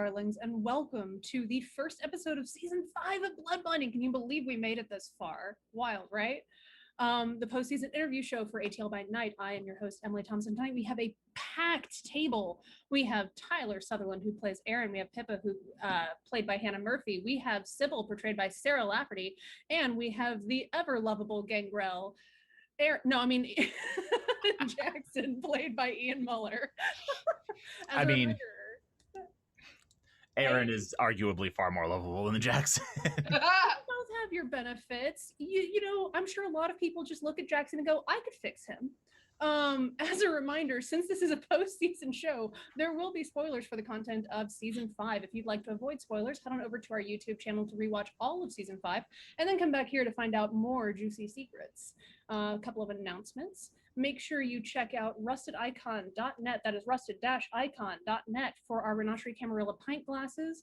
darlings, and welcome to the first episode of season 5 of Bloodbonding. Can you believe we made it this far? Wild, right? The postseason interview show for ATL by Night. I am your host, Emily Thompson. Tonight we have a packed table. We have Tyler Sutherland, who plays Aaron. We have Pippa, who played by Hannah Murphy. We have Sybil, portrayed by Sara Lafferty. And we have the ever-lovable Gangrel, Jackson, played by Ian Muller. Aaron is arguably far more lovable than Jackson. Both have your benefits. You know, I'm sure a lot of people just look at Jackson and go, I could fix him. As a reminder, since this is a post-season show, there will be spoilers for the content of season 5. If you'd like to avoid spoilers, head on over to our YouTube channel to rewatch all of season 5, and then come back here to find out more juicy secrets. A couple of announcements. Make sure you check out rustedicon.net. That is rusted-icon.net for our Renasherie Camarilla pint glasses.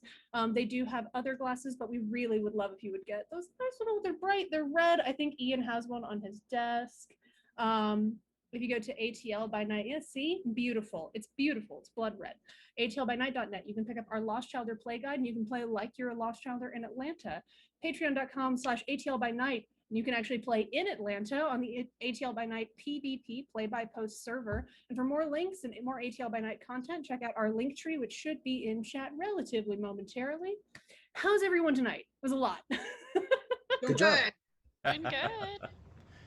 They do have other glasses, but we really would love if you would get those nice little, they're bright, they're red. I think Ian has one on his desk. If you go to ATL by Night, see, beautiful. It's beautiful. It's blood red. ATLbynight.net. You can pick up our Lost Childer play guide, and you can play like you're a Lost Childer in Atlanta. Patreon.com/ATL by Night. You can actually play in Atlanta on the ATL by Night PvP play by post server. And for more links and more ATL by Night content, check out our link tree, which should be in chat relatively momentarily. How's everyone tonight? It was a lot. Good job. Doing good.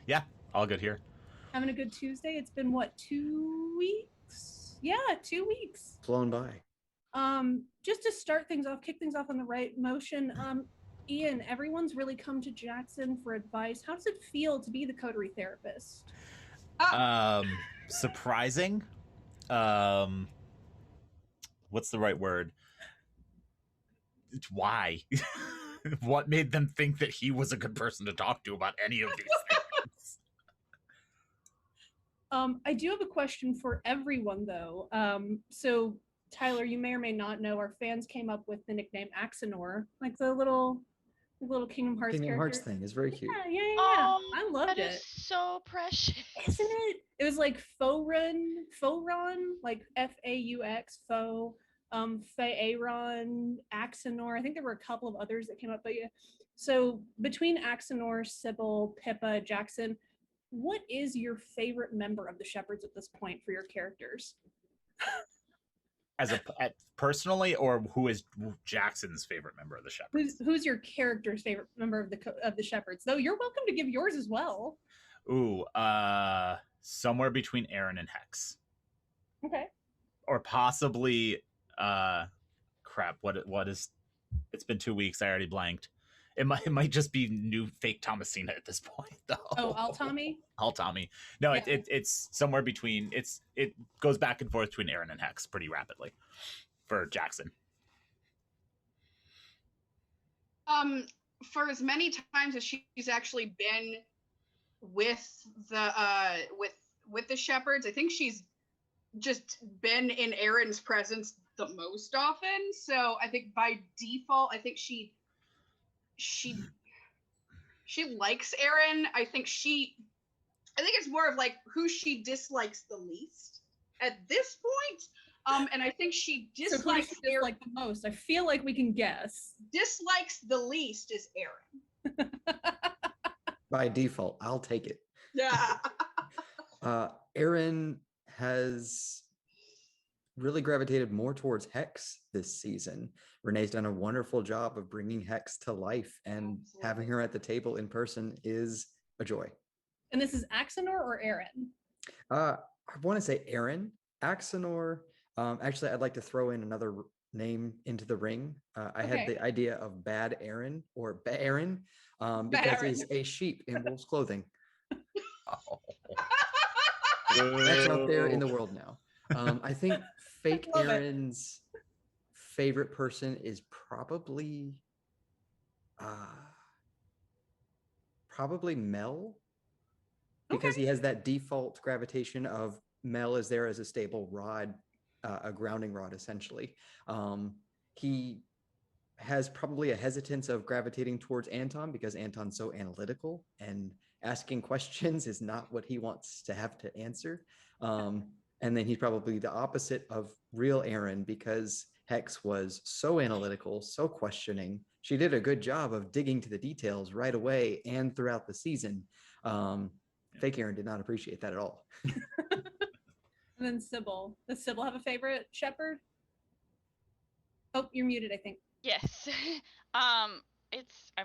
Yeah, all good here. Having a good Tuesday. It's been what, 2 weeks? Yeah, 2 weeks. Flown by. Just to start things off, kick things off on the right motion. Ian, everyone's really come to Jackson for advice. How does it feel to be the coterie therapist? Surprising. What's the right word? Why? What made them think that he was a good person to talk to about any of these things? I do have a question for everyone, though. So, Tyler, you may or may not know, our fans came up with the nickname Axanor, like the little Kingdom Hearts Kingdom character. Hearts thing is very cute. Yeah. Oh, I loved it. That is so precious. Isn't it? It was like Fauron, like F-A-U-X, Faux, Faeron, Axanor. I think there were a couple of others that came up, but yeah. So between Axanor, Sybil, Pippa, Jackson, what is your favorite member of the Shepherds at this point for your characters? Personally, or who is Jackson's favorite member of the Shepherds? Who's your character's favorite member of the Shepherds? Though you're welcome to give yours as well. Ooh, somewhere between Aaron and Hex. Okay. Or possibly, crap. What is? It's been 2 weeks. I already blanked. It might just be new fake Thomasina at this point, though. Oh, Altami? Altami. No, Yeah. it's somewhere between. It goes back and forth between Aaron and Hex pretty rapidly for Jackson. For as many times as she's actually been with the Shepherds, I think she's just been in Aaron's presence the most often. So I think by default, I think she likes Aaron. I think it's more of like who she dislikes the least at this point. And I think she dislikes Aaron the most. I feel like we can guess. Dislikes the least is Aaron. By default, I'll take it. Yeah. Aaron has really gravitated more towards Hex this season. Renee's done a wonderful job of bringing Hex to life, and having her at the table in person is a joy. And this is Axanor or Aaron? I want to say Aaron. Axanor. Actually, I'd like to throw in another name into the ring. I had the idea of Bad Aaron or Aaron because he's a sheep in wolf's clothing. That's out there in the world now. I think fake Aaron's favorite person is probably Mel, because he has that default gravitation of Mel is there as a stable rod, a grounding rod, essentially. He has probably a hesitance of gravitating towards Anton because Anton's so analytical and asking questions is not what he wants to have to answer. And then he's probably the opposite of real Aaron, because Hex was so analytical, so questioning. She did a good job of digging to the details right away and throughout the season. Fake Aaron did not appreciate that at all. And then Sybil. Does Sybil have a favorite shepherd? Oh, you're muted, I think. Yes. I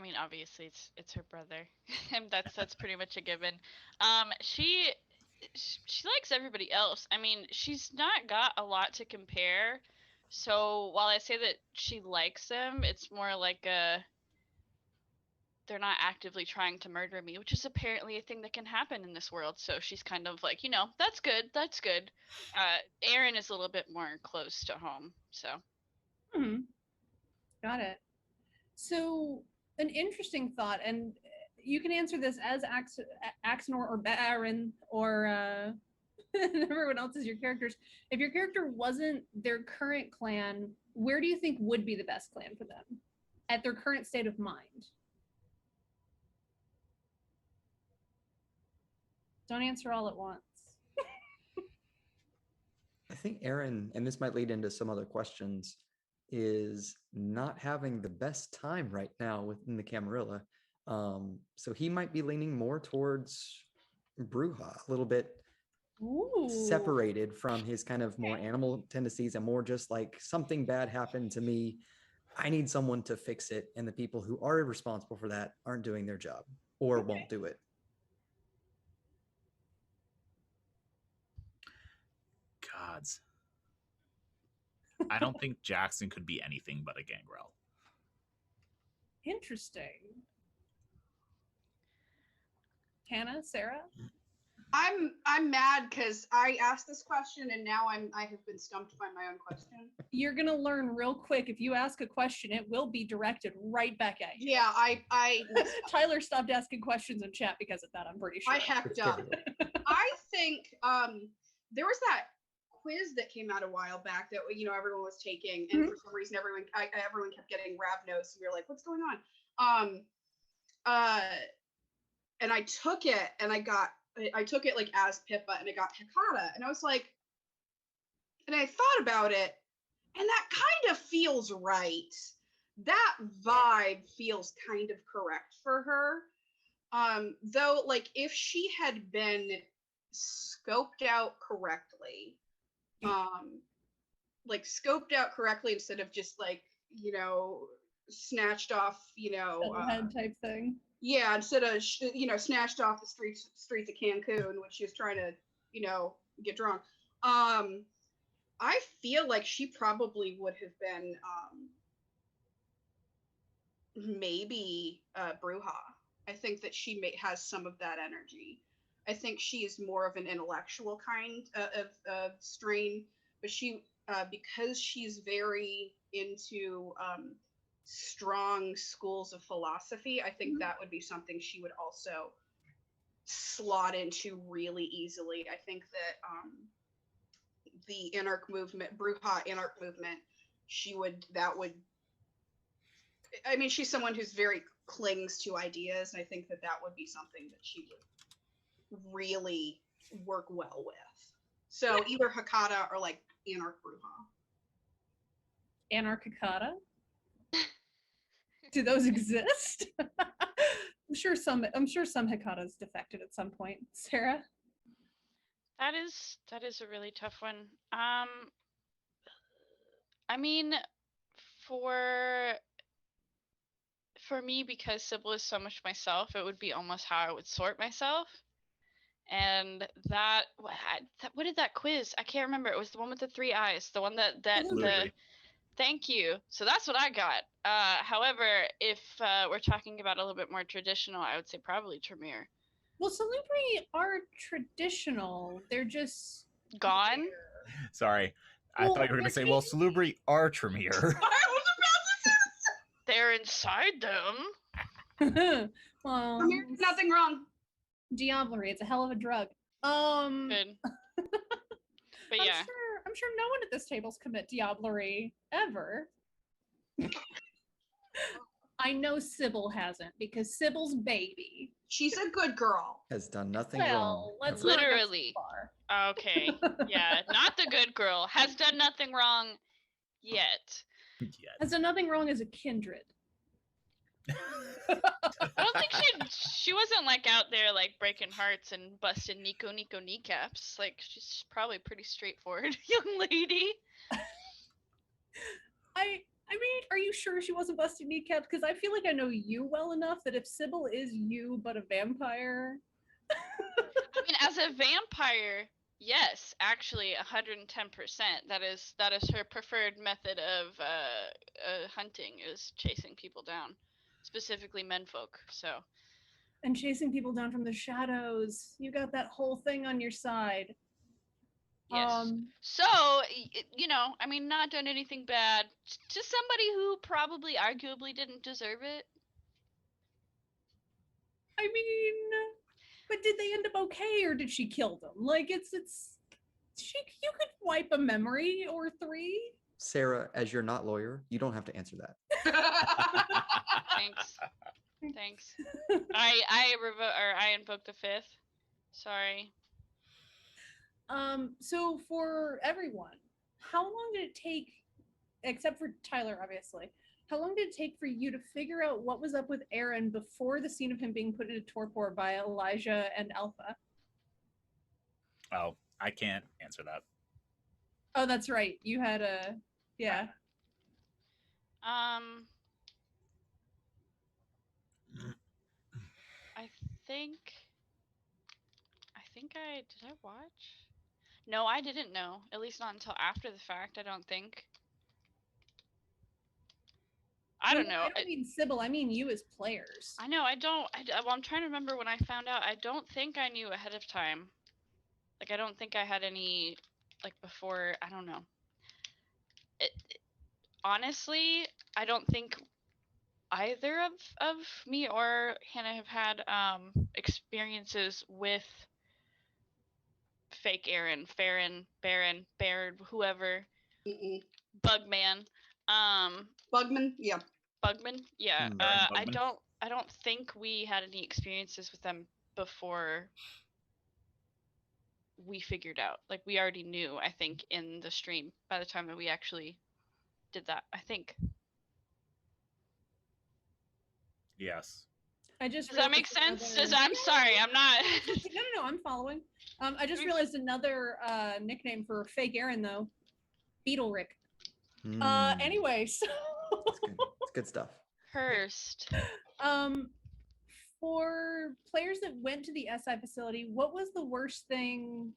mean, obviously it's her brother. And that's pretty much a given. She likes everybody else. I mean, she's not got a lot to compare. So while I say that she likes them, it's more like they're not actively trying to murder me, which is apparently a thing that can happen in this world. So she's kind of like, that's good, that's good. Aaron is a little bit more close to home, so. Got it. So an interesting thought, and you can answer this as Axanor or Baron or everyone else is your characters. If your character wasn't their current clan, where do you think would be the best clan for them at their current state of mind? Don't answer all at once. I think Aaron, and this might lead into some other questions, is not having the best time right now within the Camarilla. So he might be leaning more towards Bruja, a little bit separated from his kind of more animal tendencies and more just like, something bad happened to me, I need someone to fix it, and the people who are responsible for that aren't doing their job or won't do it. Gods. I don't think Jackson could be anything but a gangrel. Interesting. Hannah, Sara? I'm mad because I asked this question and now I have been stumped by my own question. You're gonna learn real quick. If you ask a question, it will be directed right back at you. Yeah, I Tyler stopped asking questions in chat because of that, I'm pretty sure. I hecked up. I think there was that quiz that came out a while back that everyone was taking, and for some reason everyone kept getting Ravnos, and we were like, what's going on? And I took it, and I took it like as Pippa, and I got Hecata, and I was like, and I thought about it, and that kind of feels right. That vibe feels kind of correct for her. Though, like, if she had been scoped out correctly, instead of just like, snatched off, head type thing. Yeah, instead of snatched off the streets of Cancun when she was trying to get drunk. I feel like she probably would have been maybe Bruja. I think that she has some of that energy. I think she is more of an intellectual kind of strain, but she because she's very into strong schools of philosophy, I think that would be something she would also slot into really easily. I think that the Anarch movement, Bruja Anarch movement, she's someone who's very clings to ideas, and I think that would be something that she would really work well with. So either Hecata or like Anarch Bruja. Anarch Hecata? Do those exist? I'm sure some Hecatas defected at some point. Sara? That is a really tough one. I mean, for me, because Sybil is so much myself, it would be almost how I would sort myself. And what did that quiz? I can't remember. It was the one with the 3 eyes. The one thank you. So that's what I got. However, if we're talking about a little bit more traditional, I would say probably Tremere. Well, Salubri are traditional. They're just gone. Sorry. I thought you were going to say, well, Salubri are Tremere. They're inside them. Well, Tremere's nothing wrong. Diablerie, it's a hell of a drug. Good. But yeah. I'm sure no one at this table's commit Diablerie ever. I know Sybil hasn't because Sybil's baby. She's a good girl. Has done nothing wrong. Well, let's ever. not go Literally. so far. Okay. Yeah, not the good girl. Has done nothing wrong yet. Yeah. Has done nothing wrong as a kindred. I don't think she wasn't like out there like breaking hearts and busting Nico kneecaps. Like she's probably pretty straightforward young lady. I mean, are you sure she wasn't busting kneecaps? Because I feel like I know you well enough that if Sybil is you but a vampire. I mean, as a vampire, yes, actually, 110%. That is her preferred method of hunting is chasing people down, specifically menfolk. So. And chasing people down from the shadows. You got that whole thing on your side. Yes. So, I mean, not done anything bad to somebody who probably, arguably, didn't deserve it. I mean, but did they end up okay, or did she kill them? Like, you could wipe a memory or three. Sarah, as you're not lawyer, you don't have to answer that. Thanks. I invoked the fifth. Sorry. So for everyone, how long did it take, except for Tyler, obviously, how long did it take for you to figure out what was up with Aaron before the scene of him being put into torpor by Elijah and Alpha? Oh, I can't answer that. Oh, that's right. You had yeah. I think did I watch? No, I didn't know. At least not until after the fact, I don't think. I don't know. I don't mean Sybil, I mean you as players. I know, well, I'm trying to remember when I found out. I don't think I knew ahead of time. Like, I don't think I had any, like, before, I don't know. Honestly, I don't think either of me or Hannah have had experiences with fake Aaron, Farron, Baron, Baird, whoever, Bugman, Bugman, yeah. Bugman, yeah. Bugman. I don't think we had any experiences with them before we figured out. Like, we already knew, I think, in the stream by the time that we actually did that, I think. Yes. Does that make sense? I'm sorry, I'm not. No, I'm following. I just realized another nickname for fake Aaron, though. Beetle Rick. Anyway, so it's good stuff. Cursed. For players that went to the SI facility, what was the worst thing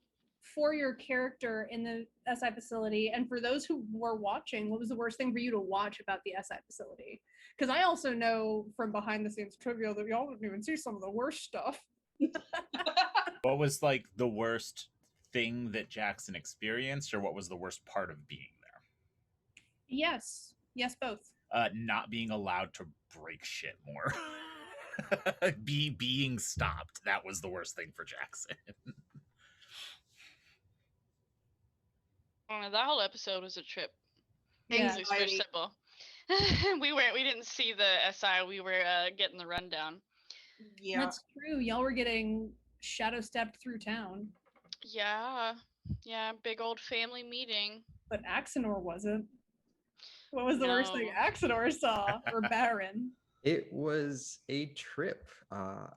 for your character in the SI facility? And for those who were watching, what was the worst thing for you to watch about the SI facility? Because I also know from behind the scenes trivia that y'all didn't even see some of the worst stuff. What was like the worst thing that Jackson experienced, or what was the worst part of being there? Yes, both. Not being allowed to break shit more. Being stopped. That was the worst thing for Jackson. That whole episode was a trip. Yeah. It's very simple. We didn't see the SI. We were getting the rundown. Yeah, That's true. Y'all were getting shadow stepped through town. Yeah, big old family meeting. But Axanor wasn't. What was the worst thing Axanor saw, or Baron? It was a trip. I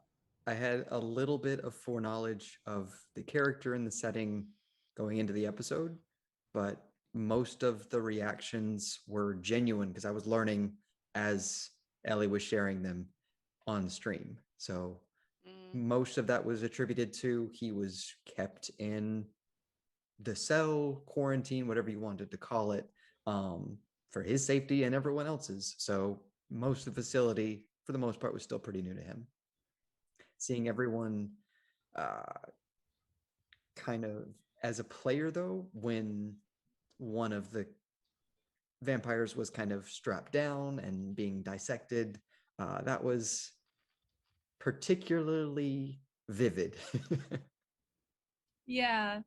had a little bit of foreknowledge of the character and the setting going into the episode, but most of the reactions were genuine because I was learning as Ellie was sharing them on stream. So most of that was attributed to he was kept in the cell, quarantine, whatever you wanted to call it, for his safety and everyone else's. So most of the facility, for the most part, was still pretty new to him. Seeing everyone kind of as a player, though, when one of the vampires was kind of strapped down and being dissected, that was particularly vivid. Yeah.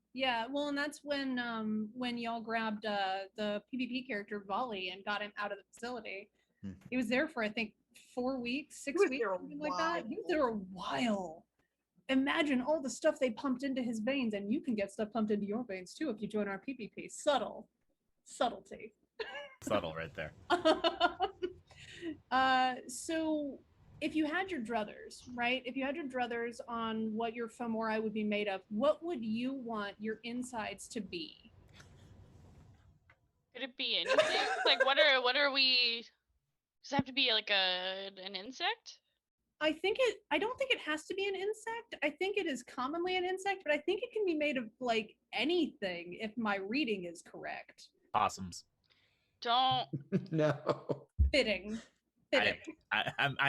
Well, and that's when y'all grabbed the PvP character Volley and got him out of the facility. He was there for, I think, 4 weeks, 6 was weeks, there a something like that. He was while. there a while. Imagine all the stuff they pumped into his veins, and you can get stuff pumped into your veins too if you join our PvP. Subtlety. Subtle right there. So if you had your druthers, right? If you had your druthers on what your femori would be made of, what would you want your insides to be? Could it be anything? Like, what are we? Does it have to be like an insect? I don't think it has to be an insect. I think it is commonly an insect, but I think it can be made of like anything if my reading is correct. Possums. Don't. No. Fitting. I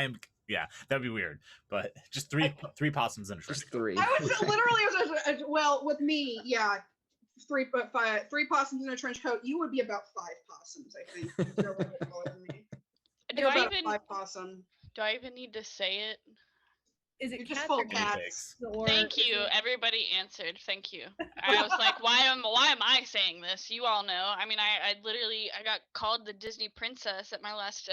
am. Yeah, that'd be weird. But just three possums in a trench Just coat. 3. I was literally well with me, yeah. 3 possums in a trench coat. You would be about 5 possums, I think. You're a little bit taller than me. Do You're I about even? 5 possum. Do I even need to say it? Is it You're just cats full or cats. Pigs. or Thank is you. it- Everybody answered. Thank you. I was like, why am I saying this? You all know. I mean, I literally got called the Disney princess at my last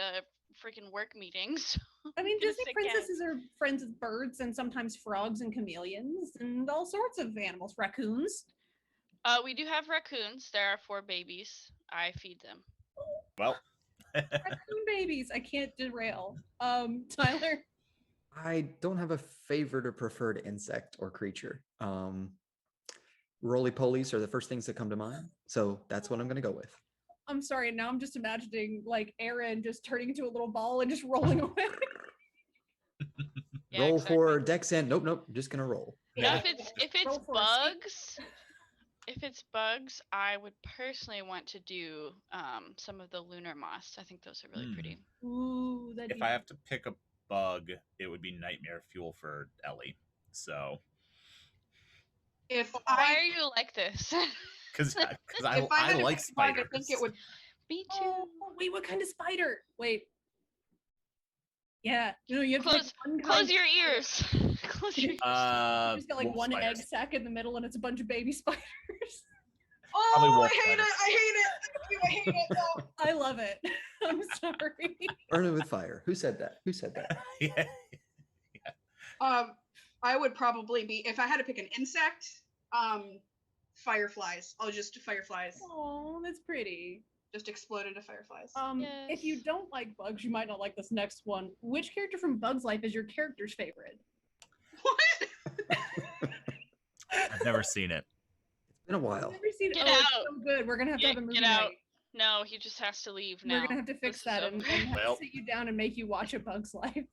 freaking work meetings. I mean, Gonna Disney say princesses are friends with birds and sometimes frogs and chameleons and all sorts of animals. Raccoons. We do have raccoons. There are 4 babies. I feed them. Well, Raccoon babies. I can't derail. Tyler. I don't have a favorite or preferred insect or creature. Roly-polies are the first things that come to mind, so that's what I'm going to go with. I'm sorry. Now I'm just imagining like Aaron just turning into a little ball and just rolling away. Yeah, Roll exactly. for Dex and nope, just going to roll. Now, Yeah. if it's Roll for a bugs, if it's bugs, I would personally want to do some of the lunar moss. I think those are really pretty. Ooh, that'd if be I have to pick a bug, it would be nightmare fuel for Ellie. So, If Why I are you like this? because if I had to like pick a bug, spiders. I think it would. Me too. Oh, wait, what kind of spider? Wait. Yeah, no, you have to Close- pick one Close kind. your ears. Close your ears. You just got like wolf one spiders. egg sac in the middle, and it's a bunch of baby spiders. Probably Oh, wolf I hate it! spiders. I hate it! I hate it! No. I love it. I'm sorry. Burn it with fire. Who said that? Who said that? Yeah. I would probably be if I had to pick an insect. Fireflies. I'll just fireflies. Oh, that's pretty. Just explode into fireflies. If you Yes. don't like bugs, you might not like this next one. Which character from Bug's Life is your character's favorite? What? I've never seen it. It's been a I've while. never seen it. Get Oh, it's out. so good. We're gonna have to have a Get movie out. night. No, he just has to leave now. We're gonna have to fix This is that and over. have Well. to sit you down and make you watch A Bug's Life.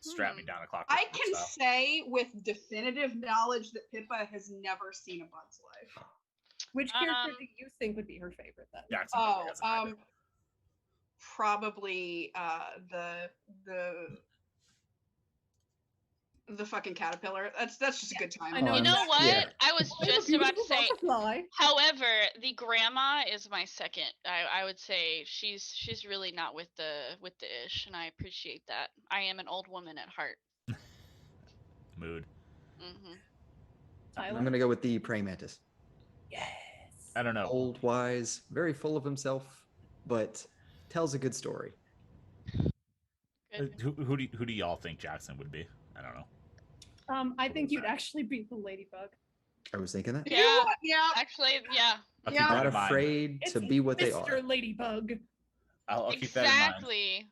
Strap me down a clock. I can say with definitive knowledge that Pippa has never seen A Bug's Life. Which character Um, do you think would be her favorite then? Jackson. Oh, has a favorite. probably the fucking caterpillar. That's just a good time. I know. You know Um, what? yeah. I was Oh, just a about to beautiful say. butterfly. However, the grandma is my second. I would say she's really not with the ish, and I appreciate that. I am an old woman at heart. Mood. Hmm Tyler? I'm going to go with the praying mantis. Yes. I don't know. Old, wise, very full of himself, but tells a good story. Good. Who do y'all think Jackson would be? I don't know. I think you'd actually be the ladybug. I was thinking that. Yeah. Yeah. Actually, yeah, I'll Yeah. keep that Not in mind. afraid to It's be what they Mr. are. Ladybug. I'll keep that in mind exactly.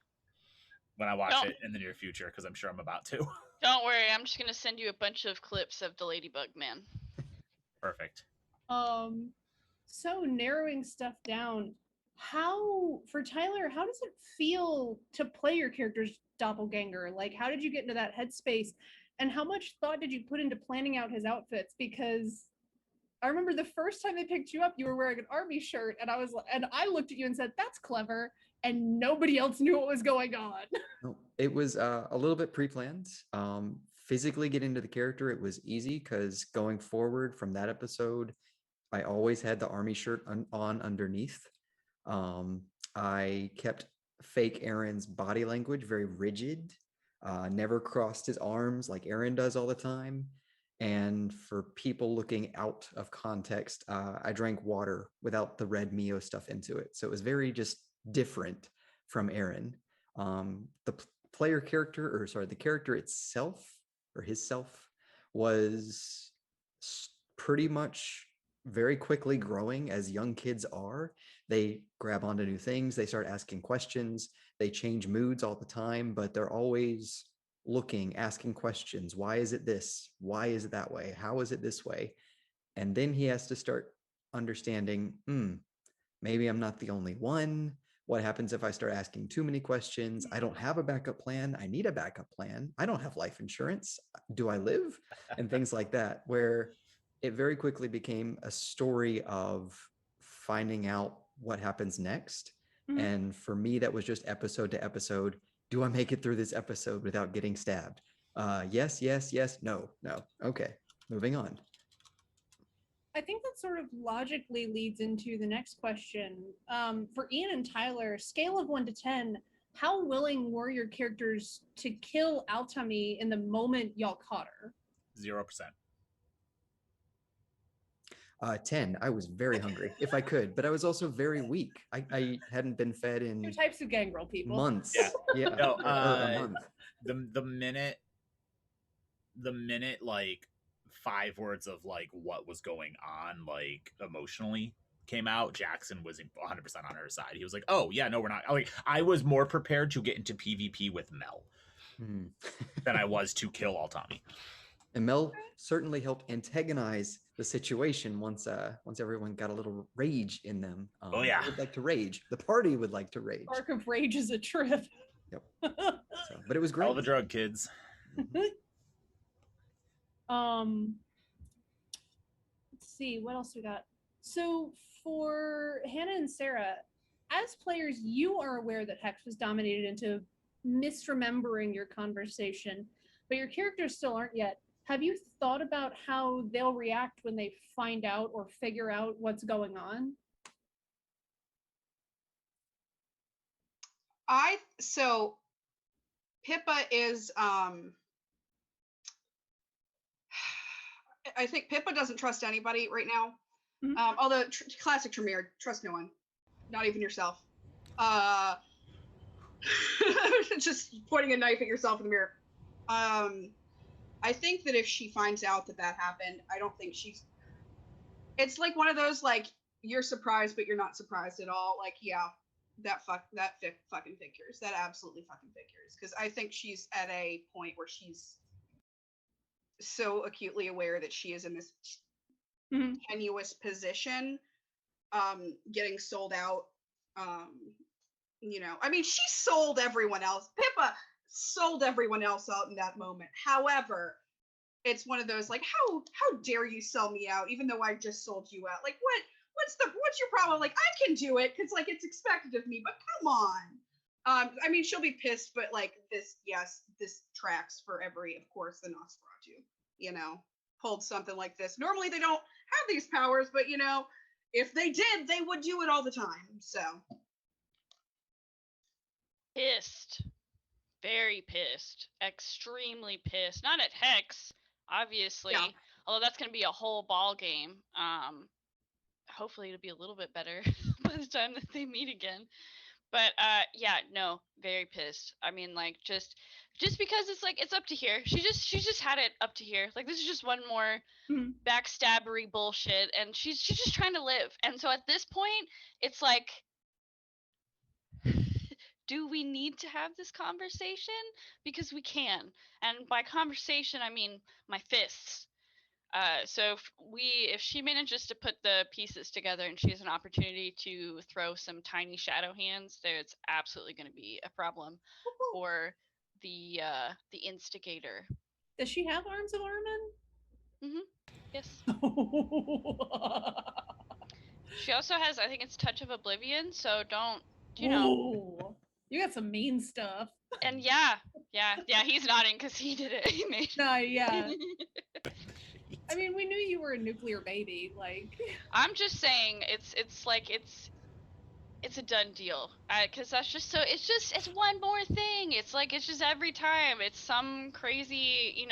when I watch Don't- it in the near future because I'm sure I'm about to. Don't worry, I'm just gonna send you a bunch of clips of the ladybug man. Perfect. So narrowing stuff down, for Tyler, how does it feel to play your character's doppelganger? Like, how did you get into that headspace? And how much thought did you put into planning out his outfits? Because I remember the first time they picked you up, you were wearing an army shirt, and I looked at you and said, "That's clever," and nobody else knew what was going on. No, it was a little bit pre-planned. Physically getting into the character, it was easy because going forward from that episode, I always had the army shirt on underneath. I kept fake Aaron's body language very rigid, never crossed his arms like Aaron does all the time. And for people looking out of context, I drank water without the red Mio stuff into it. So it was very just different from Aaron. The player character, or sorry, the character itself, or his self, was pretty much very quickly growing as young kids are. They grab onto new things, they start asking questions, they change moods all the time, but they're always looking, asking questions. Why is it this? Why is it that way? How is it this way? And then he has to start understanding, maybe I'm not the only one. What happens if I start asking too many questions? I don't have a backup plan. I need a backup plan. I don't have life insurance. Do I live? And things like that, where it very quickly became a story of finding out what happens next. And for me, that was just episode to episode. Do I make it through this episode without getting stabbed? Yes, yes, yes, no. Okay, moving on. I think that sort of logically leads into the next question. For Ian and Tyler, scale of 1 to 10, how willing were your characters to kill Altami in the moment y'all caught her? 0%. 10. I was very hungry, if I could, but I was also very weak. I hadn't been fed in 2 types of gangrel people. months. Yeah. No, No, a month. The minute like 5 words of like what was going on like emotionally came out, Jackson was 100% on her side. He was like, oh yeah, no, we're not. Like, I was more prepared to get into PvP with Mel than I was to kill Altami. And Mel certainly helped antagonize the situation once everyone got a little rage in them. Oh yeah, they would like to rage. The party would like to rage. Spark of rage is a trip. Yep. But it was great. All the drug kids. Let's see, what else we got? So for Hannah and Sara, as players, you are aware that Hex was dominated into misremembering your conversation, but your characters still aren't yet. Have you thought about how they'll react when they find out or figure out what's going on? So Pippa is I think Pippa doesn't trust anybody right now. Although classic Tremere, trust no one, not even yourself. Just pointing a knife at yourself in the mirror. I think that if she finds out that happened, I don't think it's like one of those, like, you're surprised but you're not surprised at all. Like, yeah, that fucking figures. That absolutely fucking figures. Because I think she's at a point where she's so acutely aware that she is in this tenuous position, getting sold out. I mean, she sold everyone else. Pippa sold everyone else out in that moment. However, it's one of those, like, how dare you sell me out even though I just sold you out? Like, what's your problem? Like, I can do it because, like, it's expected of me, but come on. I mean, she'll be pissed, but, like, this tracks for every, of course, the Nosferatu, pulled something like this. Normally they don't have these powers, but, if they did, they would do it all the time. So Pissed. Very pissed. Extremely pissed. Not at Hex, obviously. Yeah. Although that's going to be a whole ball game. Hopefully it'll be a little bit better by the time that they meet again. But yeah, no, very pissed. I mean, like, just because it's like, it's up to here. She just had it up to here. Like, this is just one more backstabbery bullshit, and she's just trying to live. And so at this point, it's like, do we need to have this conversation? Because we can. And by conversation, I mean my fists. So if she manages to put the pieces together and she has an opportunity to throw some tiny shadow hands, there's absolutely going to be a problem for the instigator. Does she have arms of Armin? Yes. She also has, I think it's Touch of Oblivion, so don't, Ooh, you got some mean stuff. And yeah, he's nodding because he did it. He made yeah. I mean, we knew you were a nuclear baby. Like, I'm just saying, it's like it's a done deal. Because that's just so. It's one more thing. It's like, it's just every time it's some crazy,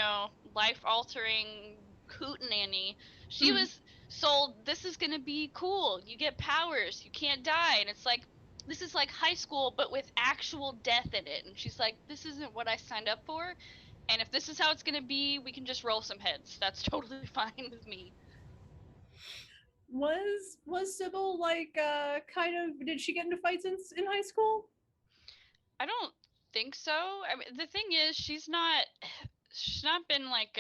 life-altering hootenanny. She was sold, this is gonna be cool. You get powers. You can't die. And it's like, this is like high school, but with actual death in it. And she's like, this isn't what I signed up for. And if this is how it's going to be, we can just roll some heads. That's totally fine with me. Was Sybil like kind of, did she get into fights in high school? I don't think so. I mean, the thing is, she's not been like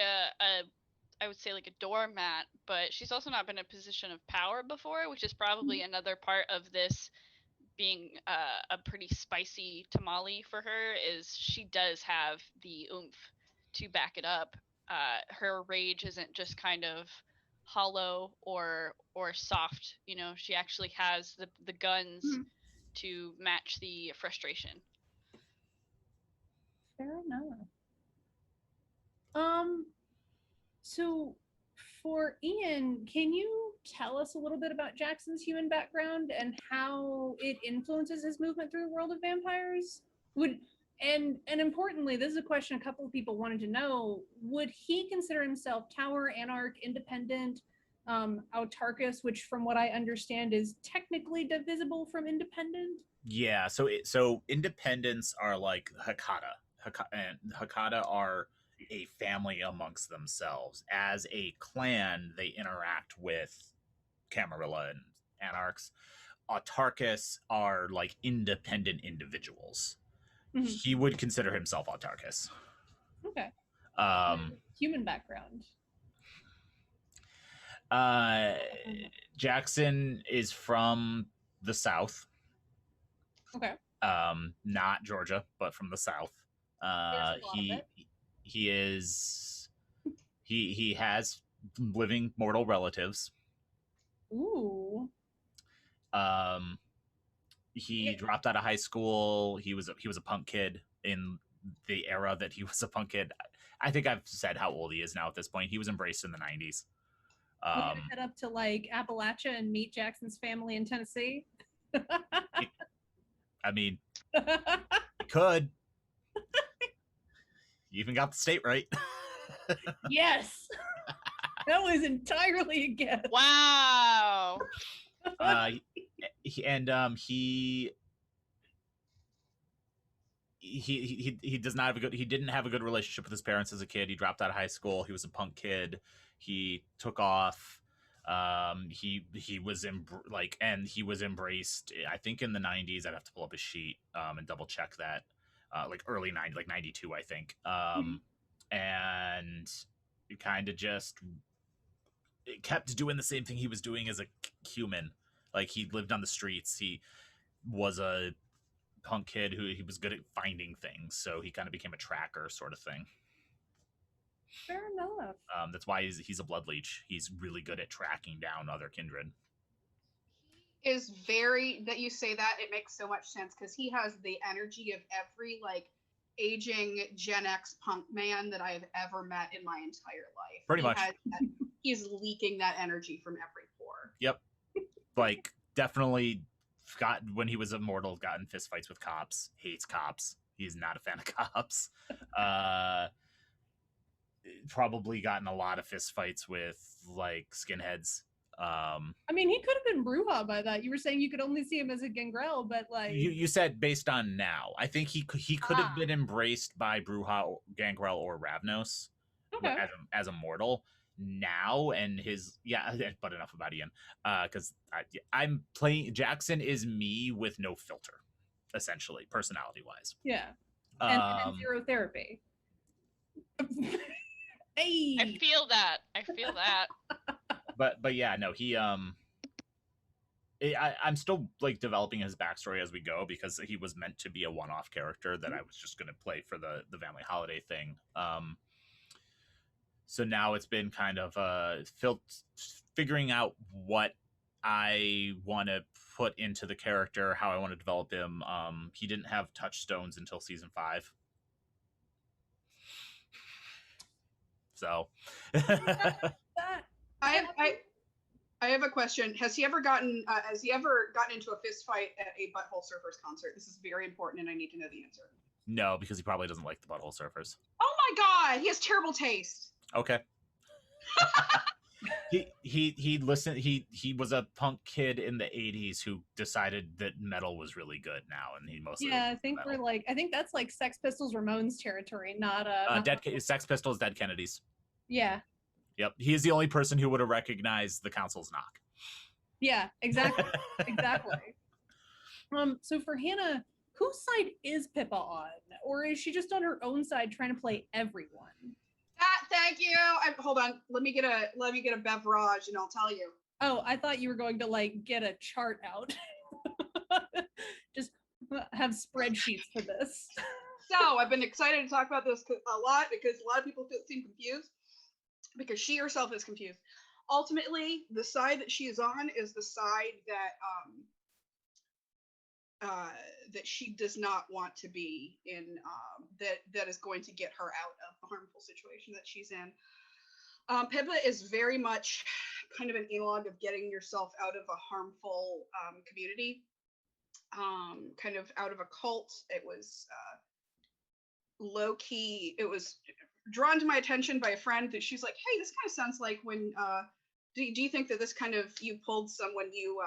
I would say like a doormat, but she's also not been in a position of power before, which is probably another part of this being a pretty spicy tamale for her. Is she does have the oomph to back it up. Her rage isn't just kind of hollow or soft. You know, she actually has the guns to match the frustration. Fair enough. So for Ian, can you tell us a little bit about Jackson's human background and how it influences his movement through the world of vampires? And importantly, this is a question a couple of people wanted to know, would he consider himself Tower, Anarch, Independent, Autarchus, which from what I understand is technically divisible from Independent? Yeah, so independents are like Hakata. And Hakata are a family amongst themselves. As a clan, they interact with Camarilla and Anarchs. Autarchus are like independent individuals. Mm-hmm. He would consider himself Autarchus. Okay. Human background. Jackson is from the South. Okay. Not Georgia, but from the South. He has living mortal relatives. Ooh. He dropped out of high school. He was a punk kid in the era that he was a punk kid. I think I've said how old he is now at this point. He was embraced in the 90s. We're gonna head up to like Appalachia and meet Jackson's family in Tennessee. I mean, you could. You even got the state right. Yes. That was entirely a guess. Wow. He does not have a good. He didn't have a good relationship with his parents as a kid. He dropped out of high school. He was a punk kid. He took off. He was he was embraced. I think in the 90s. I'd have to pull up his sheet and double check that. Like early 90s, like 92, I think. And he kind of just kept doing the same thing he was doing as a human. Like he lived on the streets. He was a punk kid who he was good at finding things, so he kind of became a tracker sort of thing. Fair enough. That's why he's a blood leech. He's really good at tracking down other kindred. Is very that you say that, it makes so much sense because he has the energy of every like aging Gen X punk man that I have ever met in my entire life. Pretty much. He's leaking that energy from every pore. Yep. Like definitely when he was immortal, got in fistfights with cops, hates cops. He's not a fan of cops. Probably gotten a lot of fistfights with like skinheads. I mean, he could have been Bruja by that. You were saying you could only see him as a Gangrel, but like you said based on now. I think he could have been embraced by Bruja, Gangrel, or Ravnos as a mortal now. And but enough about Ian. Because I'm playing Jackson is me with no filter, essentially, personality wise. Yeah, and zero therapy. Hey, I feel that. But yeah, no, he I'm still like developing his backstory as we go because he was meant to be a one-off character that I was just gonna play for the family holiday thing. So now it's been kind of figuring out what I want to put into the character, how I want to develop him. He didn't have touchstones until season 5. So I have a question. Has he ever gotten into a fist fight at a Butthole Surfers concert? This is very important, and I need to know the answer. No, because he probably doesn't like the Butthole Surfers. Oh my god, he has terrible taste. Okay. He listened. He was a punk kid in the 80s who decided that metal was really good now, and he mostly Yeah, I think metal. I think that's like Sex Pistols, Ramones territory, not Sex Pistols, Dead Kennedys. Yeah. Yep, he is the only person who would have recognized the Council's knock. Yeah, exactly. Exactly. So for Hannah, whose side is Pippa on? Or is she just on her own side trying to play everyone? Thank you. Hold on. Let me get a beverage and I'll tell you. Oh, I thought you were going to like get a chart out. Just have spreadsheets for this. So I've been excited to talk about this a lot because a lot of people seem confused because she herself is confused. Ultimately, the side that she is on is the side that she does not want to be in, that is going to get her out of the harmful situation that she's in. Pippa is very much kind of an analog of getting yourself out of a harmful community, kind of out of a cult. It was low key. It was drawn to my attention by a friend that she's like, hey, this kind of sounds like when, do you think that this kind of, you pulled someone you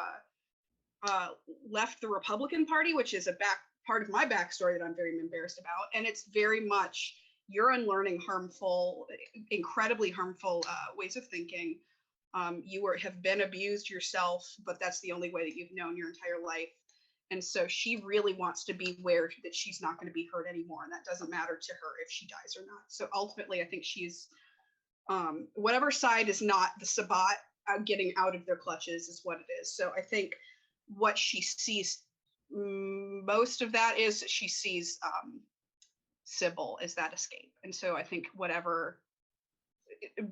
left the Republican Party, which is a part of my backstory that I'm very embarrassed about. And it's very much, you're unlearning harmful, incredibly harmful ways of thinking. You have been abused yourself, but that's the only way that you've known your entire life. And so she really wants to be aware that she's not going to be hurt anymore. And that doesn't matter to her if she dies or not. So ultimately, I think she's, whatever side is not the Sabbat getting out of their clutches is what it is. So I think what she sees, most of that is she sees Sybil as that escape. And so I think whatever,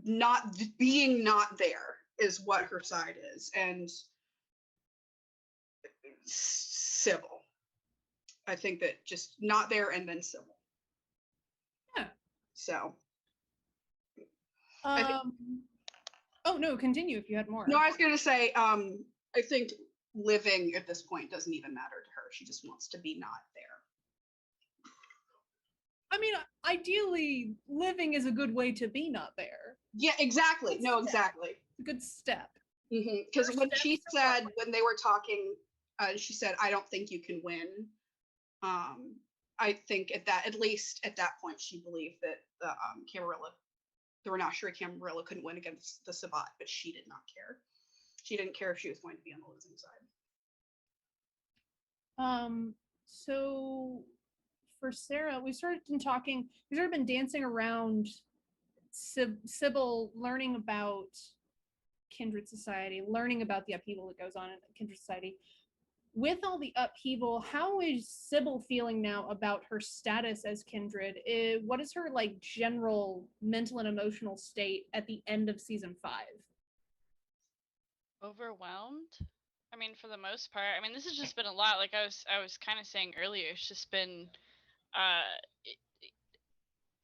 not there is what her side is. And Sybil, I think that just not there and then Sybil. Yeah. So. Oh no, continue if you had more. No, I was going to say, I think living at this point doesn't even matter to her. She just wants to be not there. I mean, ideally, living is a good way to be not there. Yeah, exactly. No, exactly. It's a good step. Because when she said, when they were talking, she said, I don't think you can win. I think at least at that point, she believed that the Camarilla, the Renasherie Camarilla couldn't win against the Sabbat, but she did not care. She didn't care if she was going to be on the losing side. So for Sara, we started been dancing around Sybil learning about Kindred Society, learning about the upheaval that goes on in Kindred Society. With all the upheaval, how is Sybil feeling now about her status as Kindred? What is her like general mental and emotional state at the end of season 5? Overwhelmed. I mean, for the most part. I mean, this has just been a lot. Like I was kind of saying earlier, it's just been.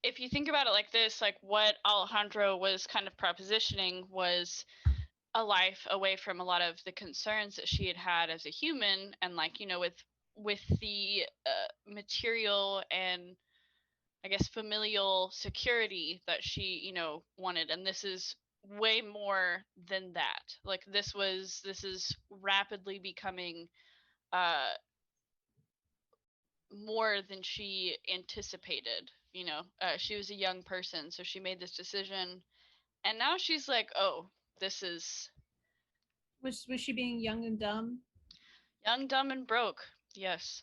If you think about it like this, like what Alejandro was kind of propositioning was a life away from a lot of the concerns that she had as a human, and like, you know, with the material and I guess familial security that she, you know, wanted. And this is way more than that. Like this is rapidly becoming more than she anticipated. You know, she was a young person, so she made this decision, and now she's like, oh, this is. Was she being young and dumb? Young, dumb, and broke. Yes.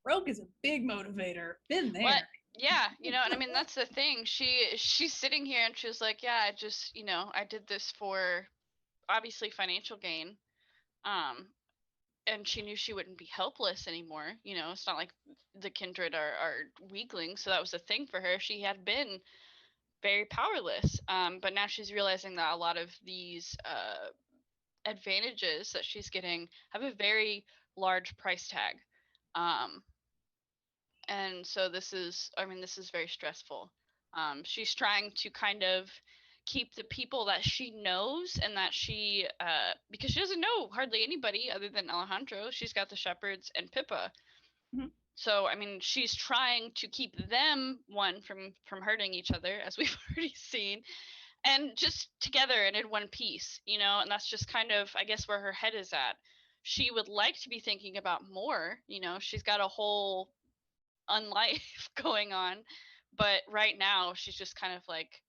Broke is a big motivator. Been there. What? Yeah, you know, and I mean that's the thing. She's sitting here and she's like, yeah, I just, you know, I did this for obviously financial gain. And she knew she wouldn't be helpless anymore. You know, it's not like the Kindred are weaklings, so that was a thing for her. She had been very powerless. But now she's realizing that a lot of these advantages that she's getting have a very large price tag. And so this is very stressful. She's trying to kind of keep the people that she knows and that she, because she doesn't know hardly anybody other than Alejandro. She's got the shepherds and Pippa. Mm-hmm. So, I mean, she's trying to keep them, one, from hurting each other, as we've already seen, and just together and in one piece, you know, and that's just kind of, I guess, where her head is at. She would like to be thinking about more, you know, she's got a whole unlife going on, but right now she's just kind of like,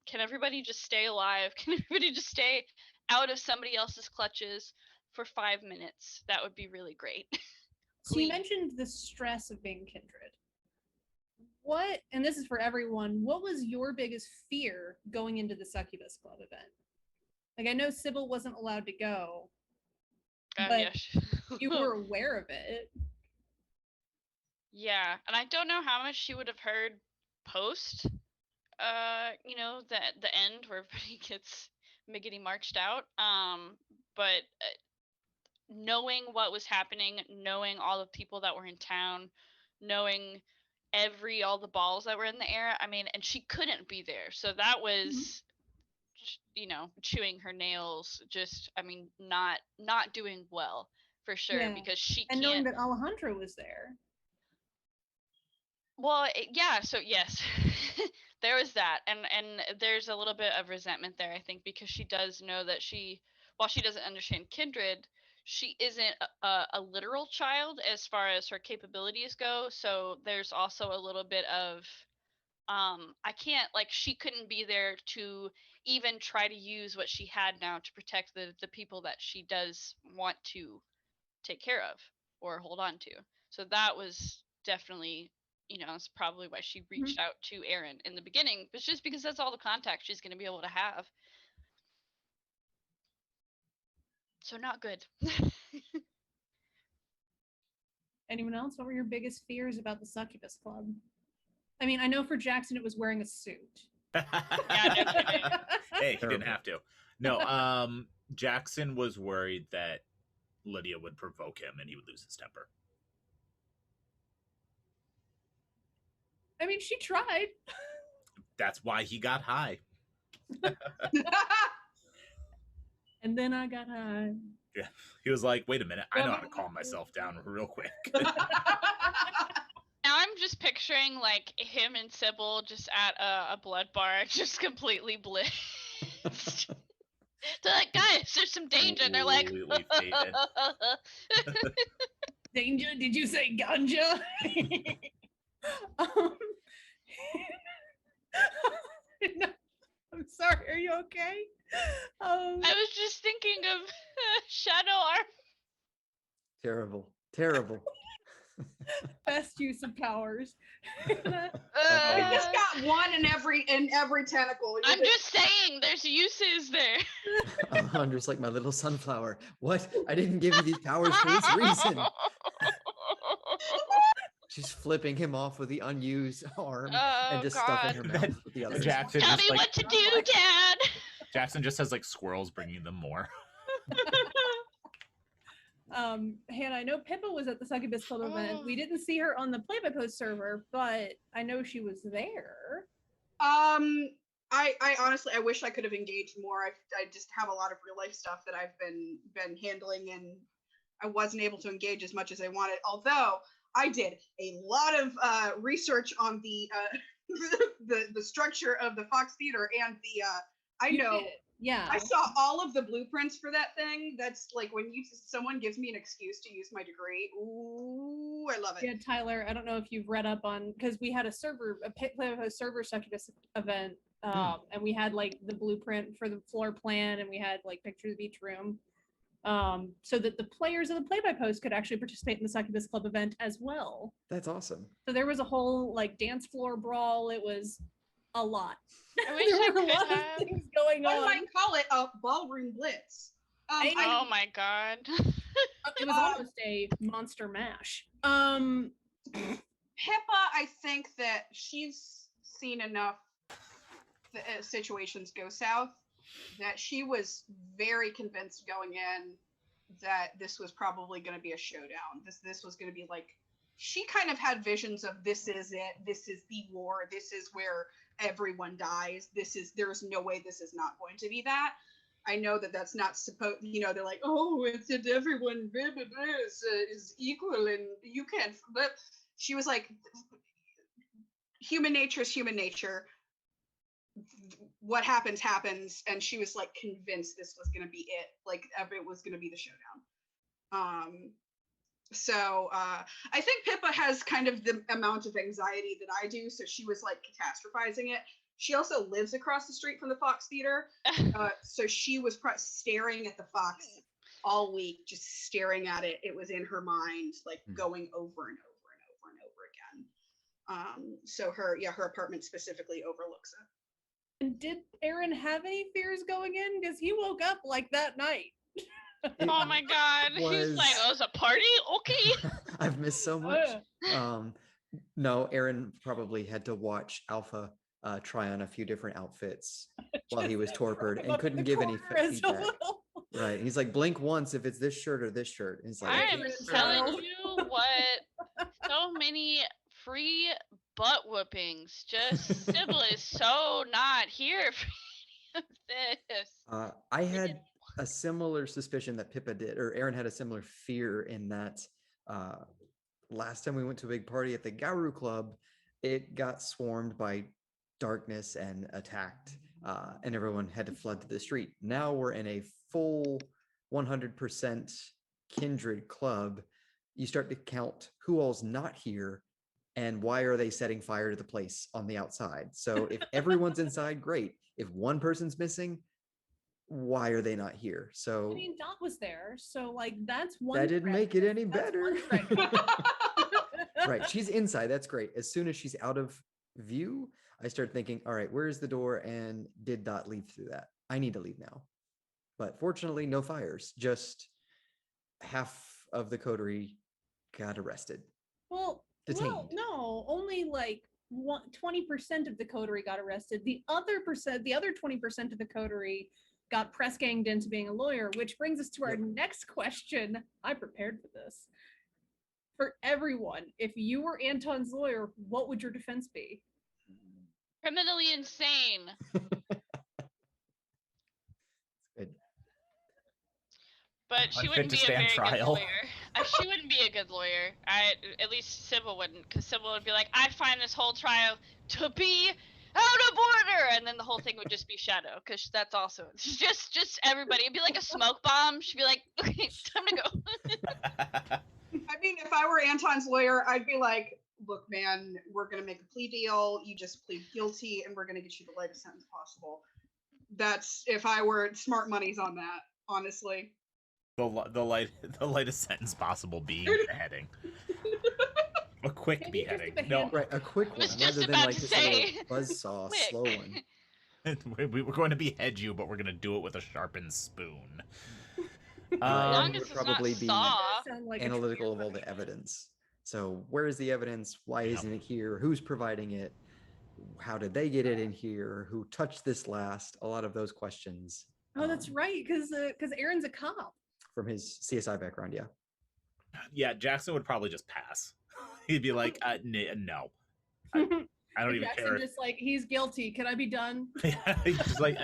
can everybody just stay alive? Can everybody just stay out of somebody else's clutches for 5 minutes? That would be really great. So you mentioned the stress of being kindred. What, and this is for everyone, what was your biggest fear going into the Succubus Club event? Like, I know Sybil wasn't allowed to go, but yes. you were aware of it. Yeah, and I don't know how much she would have heard post, you know, the end where everybody gets miggity marched out. But knowing what was happening, knowing all the people that were in town, knowing all the balls that were in the air. I mean, and she couldn't be there, so that was, you know, chewing her nails. Just, I mean, not doing well for sure, because she and can't. knowing that Alejandro was there. Well, yeah. So yes, there was that, and there's a little bit of resentment there, I think, because she does know that while she doesn't understand kindred, she isn't a literal child as far as her capabilities go. So there's also a little bit of, I can't, like, she couldn't be there to even try to use what she had now to protect the people that she does want to take care of or hold on to. So that was definitely, you know, that's probably why she reached out to Aaron in the beginning. It's just because that's all the contact she's going to be able to have. So not good. Anyone else? What were your biggest fears about the Succubus Club? I mean, I know for Jackson it was wearing a suit. Hey, he didn't have to. No, Jackson was worried that Lydia would provoke him and he would lose his temper. I mean, she tried. That's why he got high. And then I got high. Yeah, he was like, wait a minute, I know how to calm myself down real quick. Now I'm just picturing, like, him and Sybil just at a blood bar, just completely blitzed. They're like, guys, there's some danger. And they're like, danger? Did you say ganja? No, I'm sorry. Are you okay? I was just thinking of Shadow Arm. Terrible. Best use of powers. I just got one in every tentacle. I'm just saying, there's uses there. Alejandra's like my little sunflower. What? I didn't give you these powers for this reason. She's flipping him off with the unused arm and just stuffing her mouth with the other. Jackson Tell me like, what to do, Dad. Jackson just has like squirrels bringing them more. Hannah, I know Pippa was at the Succubus Club event. We didn't see her on the Play-by-Post server, but I know she was there. I honestly, I wish I could have engaged more. I just have a lot of real life stuff that I've been handling, and I wasn't able to engage as much as I wanted. Although I did a lot of research on the the structure of the Fox Theater and the Yeah. I saw all of the blueprints for that thing. That's like when someone gives me an excuse to use my degree. Ooh, I love it. Yeah, Tyler, I don't know if you've read up on, because we had a Play-by-Post server Succubus event, and we had like the blueprint for the floor plan, and we had like pictures of each room, so that the players of the Play-by-Post could actually participate in the Succubus Club event as well. That's awesome. So there was a whole like dance floor brawl. It was a lot. I wish there I were a could lot have. of things going What on. do I call it? A ballroom blitz. Oh my god. It was almost a monster mash. Pippa, I think that she's seen enough situations go south that she was very convinced going in that this was probably going to be a showdown. This was going to be like, she kind of had visions of this is it. This is the war. This is where everyone dies. There's no way this is not going to be that. I know that that's not supposed, they're like, oh, it's that everyone is equal and you can't, but she was like, human nature is human nature. what happens, and she was like convinced this was going to be it. Like it was going to be the showdown. So I think Pippa has kind of the amount of anxiety that I do, so she was like catastrophizing it. She also lives across the street from the Fox Theater, so she was staring at the Fox all week, just staring at it. It was in her mind, like going over and over and over and over again. So her apartment specifically overlooks it. And did Aaron have any fears going in? Because he woke up like that night. Oh my god. He's like, oh, it's a party? Okay. I've missed so much. No, Aaron probably had to watch Alpha try on a few different outfits while he was torpid and couldn't give any feedback. Right. He's like, blink once if it's this shirt or this shirt. He's like, I am telling you what, so many free butt whoopings. Just Sybil is so not here for this. I had a similar suspicion that Pippa did, or Aaron had a similar fear in that last time we went to a big party at the Garu Club, it got swarmed by darkness and attacked, and everyone had to flood to the street. Now we're in a full 100% kindred club. You start to count who all's not here and why are they setting fire to the place on the outside. So if everyone's inside, great. If one person's missing, why are they not here? So I mean, Dot was there, so like that's one. That didn't make it any That's better. one Right, she's inside. That's great. As soon as she's out of view, I start thinking, all right, where's the door and did Dot leave through that? I need to leave now. But fortunately, no fires. Just half of the coterie got arrested. Well, no, only like 20% of the coterie got arrested. The other 20% of the coterie got press ganged into being a lawyer, which brings us to our next question. I prepared for this. For everyone, if you were Anton's lawyer, what would your defense be? Criminally insane. Good. But she wouldn't be a very good lawyer. She wouldn't be a good lawyer. At least Sybil wouldn't, because Sybil would be like, I find this whole trial to be out of order, and then the whole thing would just be shadow, because that's also just everybody. It'd be like a smoke bomb. She'd be like, okay, time to go. I mean, if I were Anton's lawyer, I'd be like, look, man, we're gonna make a plea deal. You just plead guilty, and we're gonna get you the lightest sentence possible. That's if I were smart money's on that, honestly. The lightest sentence possible being beheading. A quick beheading. No, right, a quick one rather than like this little buzzsaw slow one. We were going to behead you, but we're going to do it with a sharpened spoon. As long as it's probably not be saw. Analytical of all the evidence. So where is the evidence? Why isn't it here? Who's providing it? How did they get it in here? Who touched this last? A lot of those questions. Oh, that's right, because Aaron's a cop. From his CSI background, yeah. Yeah, Jackson would probably just pass. He'd be like, no. I don't even Jackson care. Just like, he's guilty. Can I be done? Yeah, he's just like,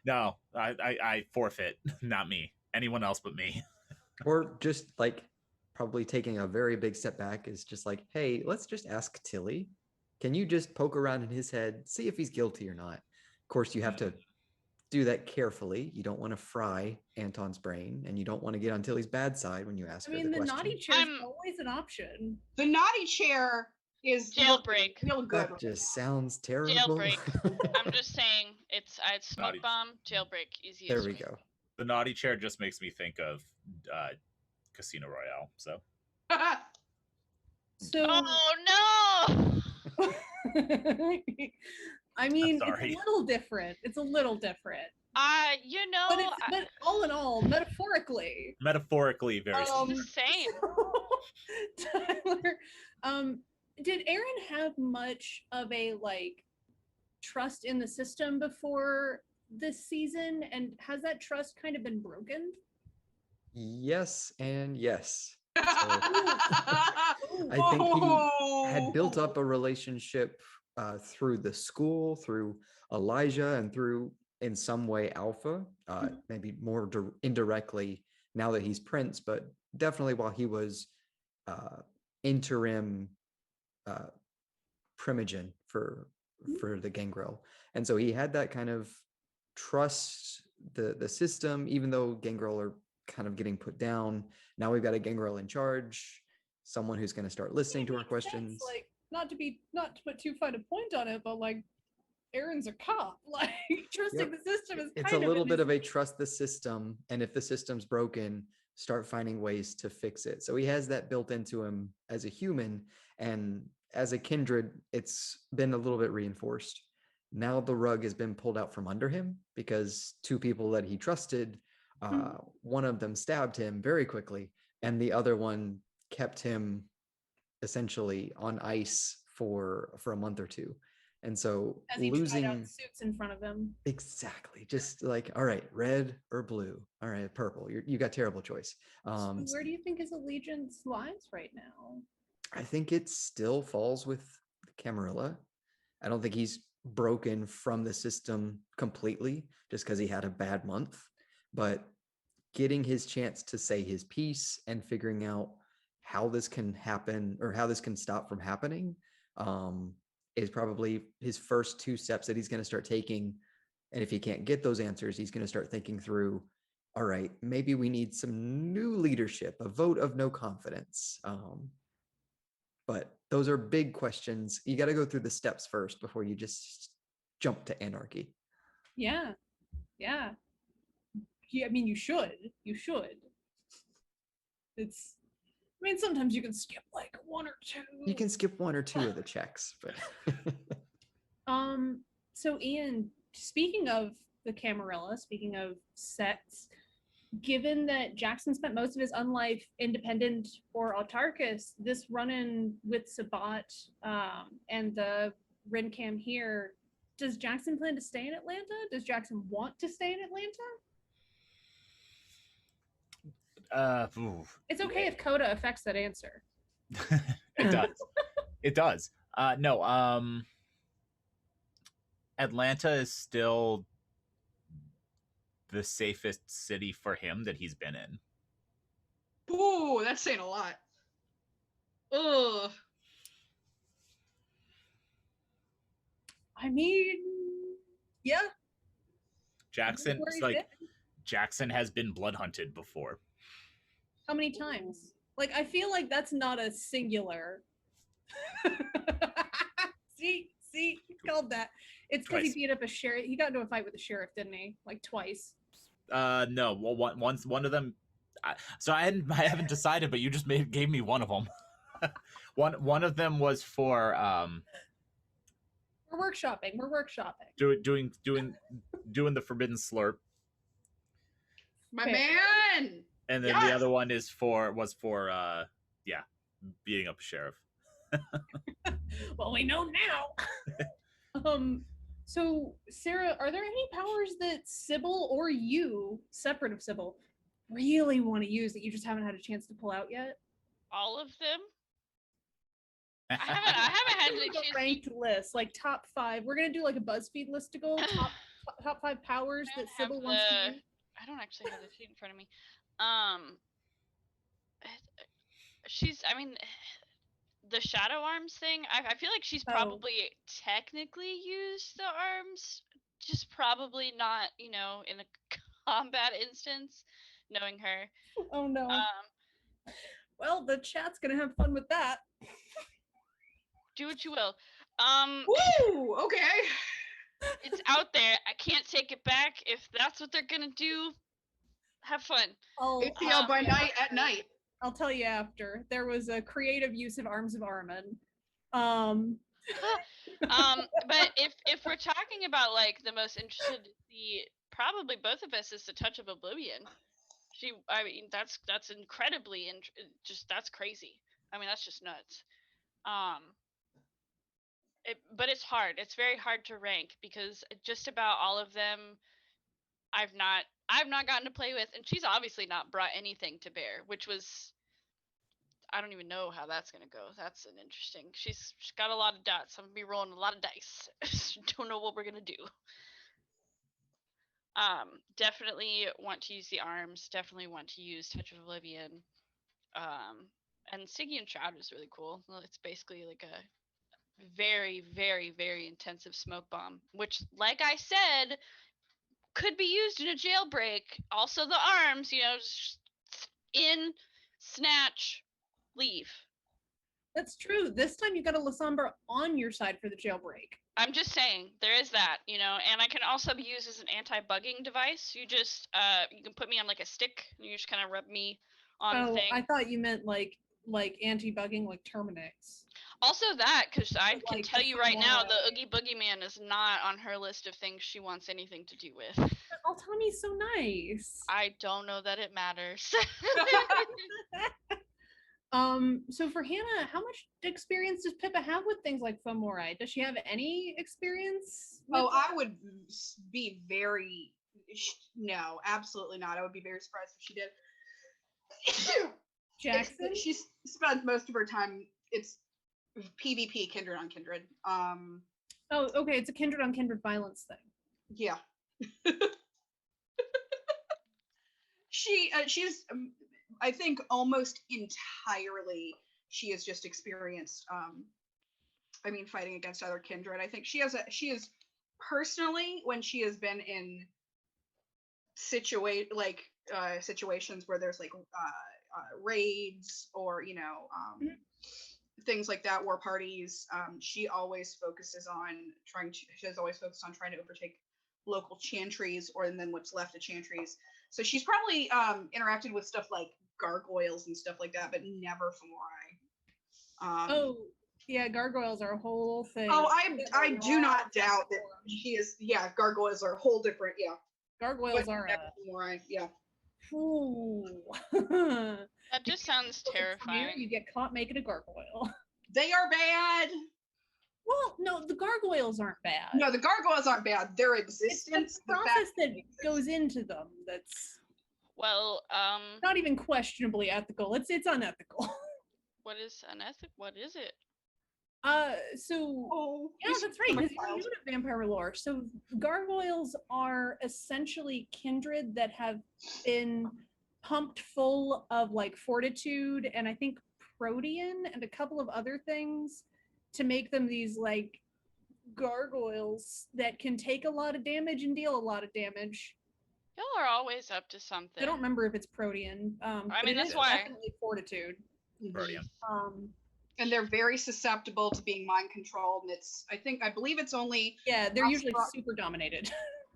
no, I forfeit. Not me. Anyone else but me. Or just like probably taking a very big step back is just like, hey, let's just ask Tilly. Can you just poke around in his head, see if he's guilty or not? Of course, you have to do that carefully. You don't want to fry Anton's brain, and you don't want to get on Tilly's bad side when you ask her the question. Naughty chair is always an option. The naughty chair is jailbreak. Real good. That just sounds terrible. Jailbreak. I'm just saying, it's smoke bomb, jailbreak, easiest. There we go. The naughty chair just makes me think of Casino Royale. So. Oh no! I mean, it's a little different. It's a little different. But all in all, metaphorically. Metaphorically, very the same. Tyler, did Aaron have much of a trust in the system before this season, and has that trust kind of been broken? Yes and yes. So, I think he had built up a relationship through the school, through Elijah, and through, in some way, Alpha, maybe more indirectly now that he's Prince, but definitely while he was interim primogen for for the Gangrel. And so he had that kind of trust the system, even though Gangrel are kind of getting put down. Now we've got a Gangrel in charge, someone who's going to start listening to our Makes questions. sense, like, not to put too fine a point on it, but like Aaron's a cop. Like trusting Yep. the system is It's kind a of little in bit his- of a trust the system, and if the system's broken, start finding ways to fix it. So he has that built into him as a human, and as a kindred, it's been a little bit reinforced. Now the rug has been pulled out from under him because two people that he trusted, one of them stabbed him very quickly, and the other one kept him essentially on ice for a month or two. And so as he tried losing out suits in front of him. exactly, just like, all right, red or blue, all right, purple, you got terrible choice. So where do you think his allegiance lies right now? I think it still falls with Camarilla. I don't think he's broken from the system completely just because he had a bad month, but getting his chance to say his piece and figuring out how this can happen or how this can stop from happening is probably his first two steps that he's going to start taking. And if he can't get those answers, he's going to start thinking through, all right, maybe we need some new leadership, a vote of no confidence. But those are big questions. You got to go through the steps first before you just jump to anarchy. Yeah. Yeah. I mean, you should. It's, I mean, sometimes you can skip like one or two. You can skip one or two of the checks, but So Ian, speaking of the Camarilla, speaking of sects, given that Jackson spent most of his unlife independent or autarchist, this run-in with Sabat and the Rincam here, does Jackson plan to stay in Atlanta? Does Jackson want to stay in Atlanta? It's okay if Coda affects that answer. It does. It does. No, Atlanta is still the safest city for him that he's been in. Ooh, that's saying a lot. Ugh. I mean, yeah. Jackson, Where he's like been. Jackson has been blood hunted before. How many times? Like, I feel like that's not a singular. see, it's called that. It's because he Twice. beat up a sheriff. He got into a fight with the sheriff, didn't he? Like twice. No. Well, one of them. So I haven't decided, but you just gave me one of them. one of them was for We're workshopping. doing the forbidden slurp, My Fair. man. and then the other one was for beating up a sheriff. Well, we know now. So Sara, are there any powers that Sybil or you, separate of Sybil, really want to use that you just haven't had a chance to pull out yet? All of them. I haven't had any Like a chance. ranked list, like top 5. We're gonna do like a BuzzFeed listicle, top 5 powers that Sybil wants to use. I don't actually have the sheet in front of me. I mean, the shadow arms thing, I feel like she's probably technically used the arms, just probably not, in a combat instance, knowing her. Oh no. Well, the chat's gonna have fun with that. Do what you will. Woo! Okay. It's out there. I can't take it back. If that's what they're gonna do, have fun. It's out by night at night. I'll tell you after. There was a creative use of Arms of Armin. But if we're talking about like the most interested to see, probably both of us, is the Touch of Oblivion. I mean, that's incredibly that's crazy. I mean, that's just nuts. But it's hard. It's very hard to rank because just about all of them, I've not gotten to play with, and she's obviously not brought anything to bear, which was, I don't even know how that's gonna go. That's an interesting. She's got a lot of dots. I'm gonna be rolling a lot of dice. Don't know what we're gonna do. Definitely want to use the arms. Definitely want to use Touch of Oblivion. And Stygian Shroud is really cool. Well, it's basically like very, very, very intensive smoke bomb, which, like I said, could be used in a jailbreak. Also the arms, just in, snatch, leave. That's true. This time you got a Lasombra on your side for the jailbreak. I'm just saying, there is that, and I can also be used as an anti-bugging device. You just, you can put me on like a stick, and you just kind of rub me on the thing. I thought you meant like anti-bugging, like Terminix. Also that, because I can like tell you right now, the Oogie Boogie Man is not on her list of things she wants anything to do with. Oh, Tommy's so nice. I don't know that it matters. So for Hannah, how much experience does Pippa have with things like Fomori? Does she have any experience? I would be very, no, absolutely not. I would be very surprised if she did. Jackson? She spends most of her time, it's PvP, kindred on kindred. Oh, okay, it's a kindred on kindred violence thing. Yeah. She's I think almost entirely she has just experienced fighting against other kindred. I think she is personally, when she has been in situations where there's like raids or things like that, war parties, she always focuses on trying to overtake local chantries, or then what's left of chantries. So she's probably interacted with stuff like gargoyles and stuff like that, but never Fomori. Yeah, gargoyles are a whole thing. Oh, I do not doubt that she is. Yeah, gargoyles are a whole different. Yeah, gargoyles are Fomori. Yeah. Ooh. That just sounds terrifying. You get caught making a gargoyle. They are bad. Well, no, the gargoyles aren't bad. No, the gargoyles aren't bad. Their existence, it's the process that goes into them that's not even questionably ethical. It's unethical. What is unethical? What is it? Yeah, that's right. Because you're new to vampire lore. So gargoyles are essentially kindred that have been pumped full of like fortitude and I think protean and a couple of other things to make them these like gargoyles that can take a lot of damage and deal a lot of damage. Y'all are always up to something. I don't remember if it's protean. That's why. Definitely fortitude. Protean. And they're very susceptible to being mind controlled. And I believe it's only they're usually super dominated.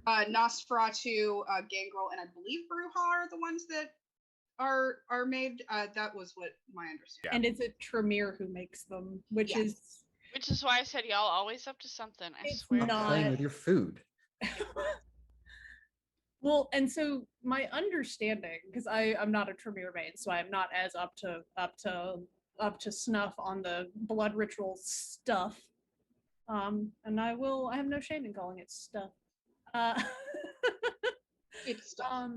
Nosferatu, Gangrel, and I believe Bruja are the ones that are made. That was what my understanding. And it's a Tremere who makes them, which is why I said y'all always up to something. I swear. Not playing with your food. Well, and so my understanding, because I'm not a Tremere main, so I'm not as up to snuff on the blood ritual stuff. And I have no shame in calling it stuff. It's stuff.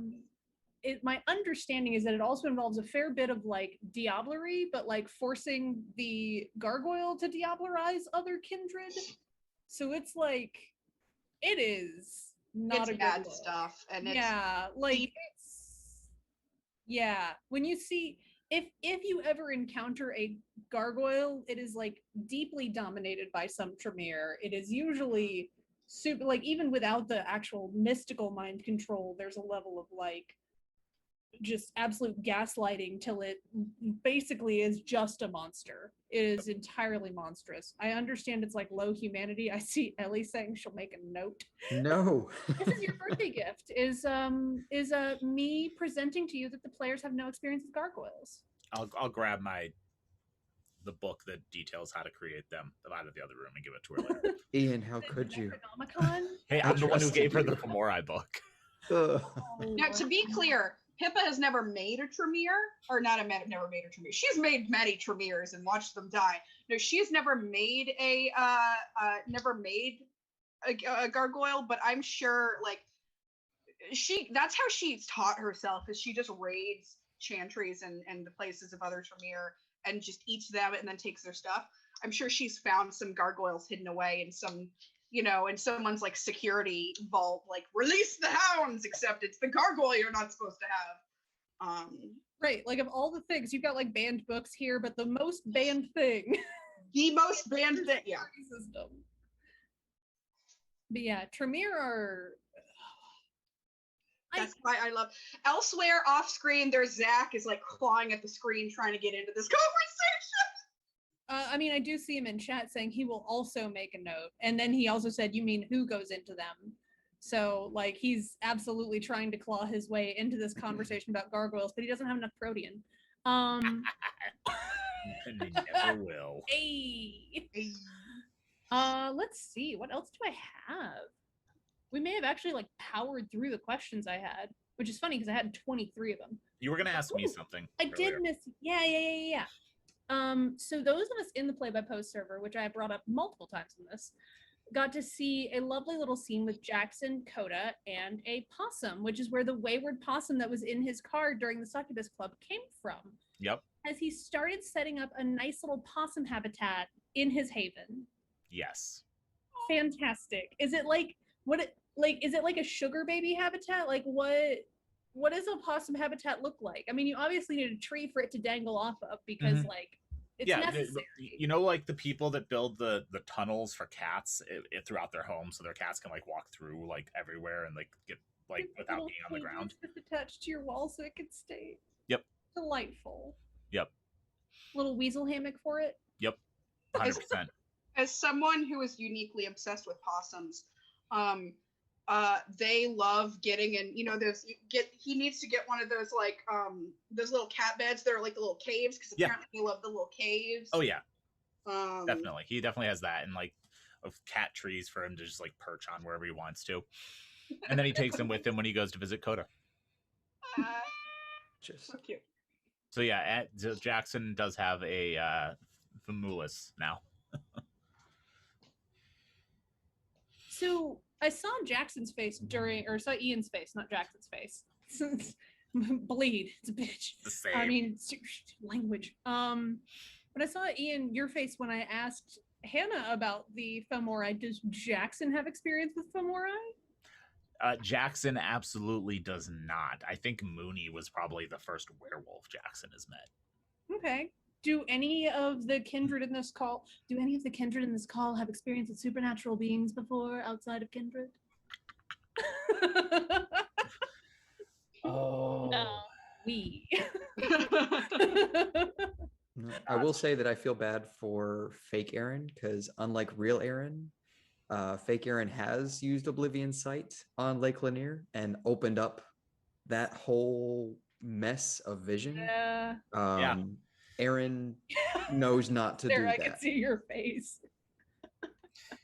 My understanding is that it also involves a fair bit of like diablerie, but like forcing the gargoyle to diablerize other kindred. So it's like, it is not a bad good stuff, and when you see if you ever encounter a gargoyle, it is like deeply dominated by some Tremere. It is usually super, like even without the actual mystical mind control, there's a level of like just absolute gaslighting till it basically is just a monster. It is entirely monstrous. I understand it's like low humanity. I see Ellie saying she'll make a note. No. This is your birthday gift. Is me presenting to you that the players have no experience with gargoyles. I'll grab the book that details how to create them out of the other room and give it to her later. Ian, how could you? Hey, I'm the one who gave her the Fomori book. Now, to be clear, Pippa has never made a Tremere, or never made a Tremere. She's made many Tremeres and watched them die. No, she's never made a gargoyle, but I'm sure like that's how she's taught herself, is she just raids chantries and the places of other Tremere and just eats them and then takes their stuff. I'm sure she's found some gargoyles hidden away in some, in someone's like security vault, like release the hounds, except it's the gargoyle you're not supposed to have. Right, like of all the things, you've got like banned books here, but the most banned thing the most banned thing. Yeah. System. But yeah, Tremere are. That's why I love. Elsewhere off screen, there's Zach is like clawing at the screen trying to get into this conversation. I mean, I do see him in chat saying he will also make a note, and then he also said, "You mean who goes into them?" So like he's absolutely trying to claw his way into this conversation about gargoyles, but he doesn't have enough protein. And they never will. Hey. Let's see. What else do I have? We may have actually like powered through the questions I had, which is funny because I had 23 of them. You were gonna ask me something. I did miss. Yeah. So those of us in the Play by Post server, which I have brought up multiple times in this, got to see a lovely little scene with Jackson, Coda, and a possum, which is where the wayward possum that was in his card during the Succubus Club came from. Yep. As he started setting up a nice little possum habitat in his haven. Yes. Fantastic. Is it like is it like a sugar baby habitat? Like what does a possum habitat look like? I mean, you obviously need a tree for it to dangle off of because like it's necessary. You know, like the people that build the tunnels for cats throughout their home so their cats can like walk through like everywhere and like get like without being on the ground. Just attached to your wall so it can stay. Yep. Delightful. Yep. Little weasel hammock for it. Yep. 100%. As someone who is uniquely obsessed with possums, they love getting in, you know, he needs to get one of those like those little cat beds that are like the little caves because apparently they love the little caves. Oh yeah. Definitely. He definitely has that and like of cat trees for him to just like perch on wherever he wants to. And then he takes them with him when he goes to visit Coda. Just So cute. So yeah, Jackson does have a famulus now. So I saw Jackson's face saw Ian's face, not Jackson's face. Bleed, it's a bitch. The same. I mean, language. But I saw Ian, your face when I asked Hannah about the femori. Does Jackson have experience with femori? Jackson absolutely does not. I think Mooney was probably the first werewolf Jackson has met. Okay. Do any of the kindred in this call have experience with supernatural beings before outside of kindred? oh. No. We. I will say that I feel bad for fake Aaron because unlike real Aaron, fake Aaron has used Oblivion Sight on Lake Lanier and opened up that whole mess of vision. Yeah. Aaron knows not to do I that. can see your face.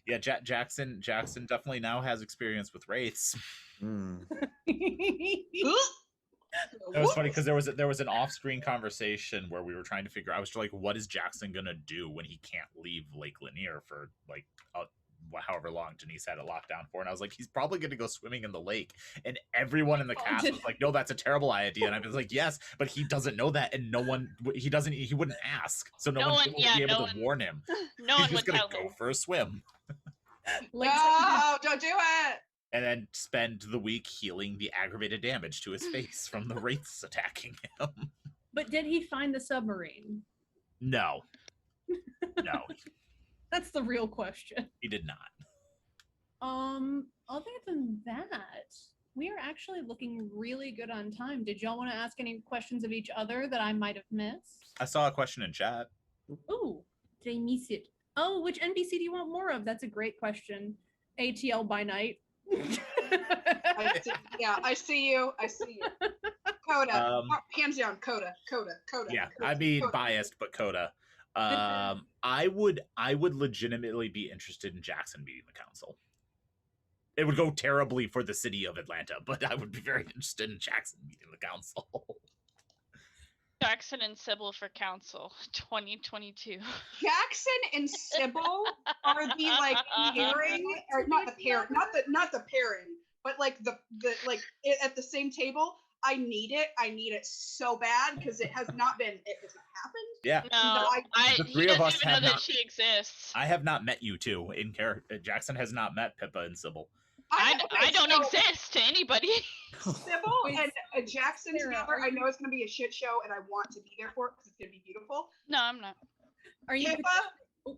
Yeah, Jackson definitely now has experience with wraiths. That was funny because there was an off-screen conversation where we were trying to figure. I was like, what is Jackson gonna do when he can't leave Lake Lanier for like however long Denise had it locked down for? And I was like, he's probably gonna go swimming in the lake. And everyone in the cast was like, no, that's a terrible idea. And I was like, yes, but he doesn't know that, and he wouldn't ask, so no one would be able to warn him. No He's one just would gonna tell go him. for a swim. No, don't do it. And then spend the week healing the aggravated damage to his face from the wraiths attacking him. But did he find the submarine? No. That's the real question. He did not. Other than that, we are actually looking really good on time. Did y'all want to ask any questions of each other that I might have missed? I saw a question in chat. Ooh, did I miss it? Oh, which NPC do you want more of? That's a great question. ATL by night. I see you. Coda. Hands down, Coda. Yeah, Coda, I mean Coda. biased, but Coda. I would legitimately be interested in Jackson meeting the council. It would go terribly for the city of Atlanta, but I would be very interested in Jackson meeting the council. Jackson and Sybil for council 2022. Jackson and Sybil are the like pairing, or not the pairing, but like the at the same table. I need it so bad because it has not happened. Yeah. No, The he three of doesn't us even have know not- that she exists. I have not met you two in character. Jackson has not met Pippa and Sybil. I don't exist to anybody. Sybil and Jackson together, I know it's going to be a shit show, and I want to be there for it because it's going to be beautiful. No, I'm not. Are you? Pippa,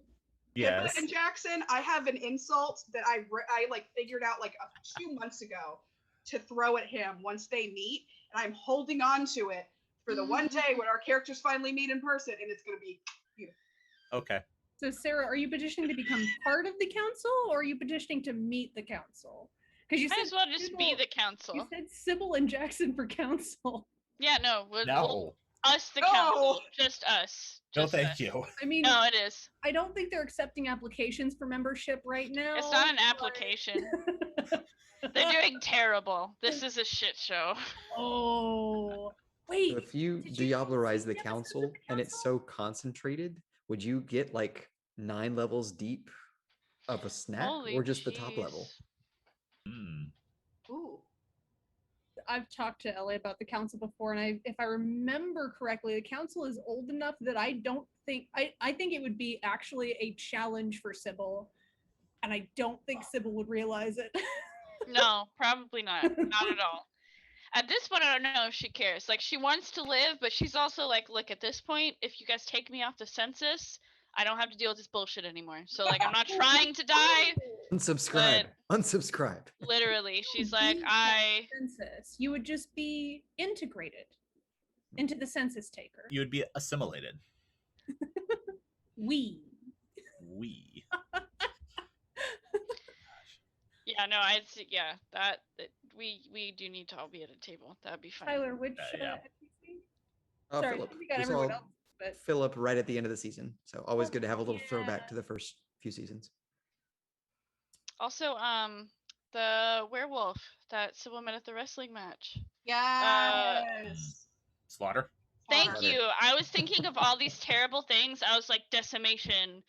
Yes. And Jackson, I have an insult that I like figured out like 2 months ago to throw at him once they meet, and I'm holding on to it for the one day when our characters finally meet in person, and it's going to be beautiful. Okay. So, Sarah, are you petitioning to become part of the council, or are you petitioning to meet the council? Because you Might said as well just be the council. You said Sybil and Jackson for council. Yeah, no. No. Us, the council. Just us. No, Just thank us. you. I mean, No, it is. I don't think they're accepting applications for membership right now. It's not an application. They're doing terrible. This is a shit show. Oh, wait. So if you diablerize the council and it's so concentrated, would you get like 9 levels deep of a snack, Holy or just the top level? Ooh. I've talked to Ellie about the council before, and if I remember correctly, the council is old enough that I don't think I think it would be actually a challenge for Sybil, and I don't think Sybil would realize it. No, probably not. Not at all. At this point, I don't know if she cares. Like, she wants to live, but she's also like, look, at this point, if you guys take me off the census, I don't have to deal with this bullshit anymore. So, like, I'm not trying to die. Unsubscribe. Unsubscribe. Literally, she's like, census. You would just be integrated into the census taker. You would be assimilated. We. Yeah, no, that we do need to all be at a table. That'd be fine. Tyler, which yeah. Sorry, Philip. we got We everyone saw else, but Philip right at the end of the season. So always good to have a little yeah. throwback to the first few seasons. Also, the werewolf that Sybil met at the wrestling match. Yes. Slaughter. Thank you. I was thinking of all these terrible things. I was like, decimation,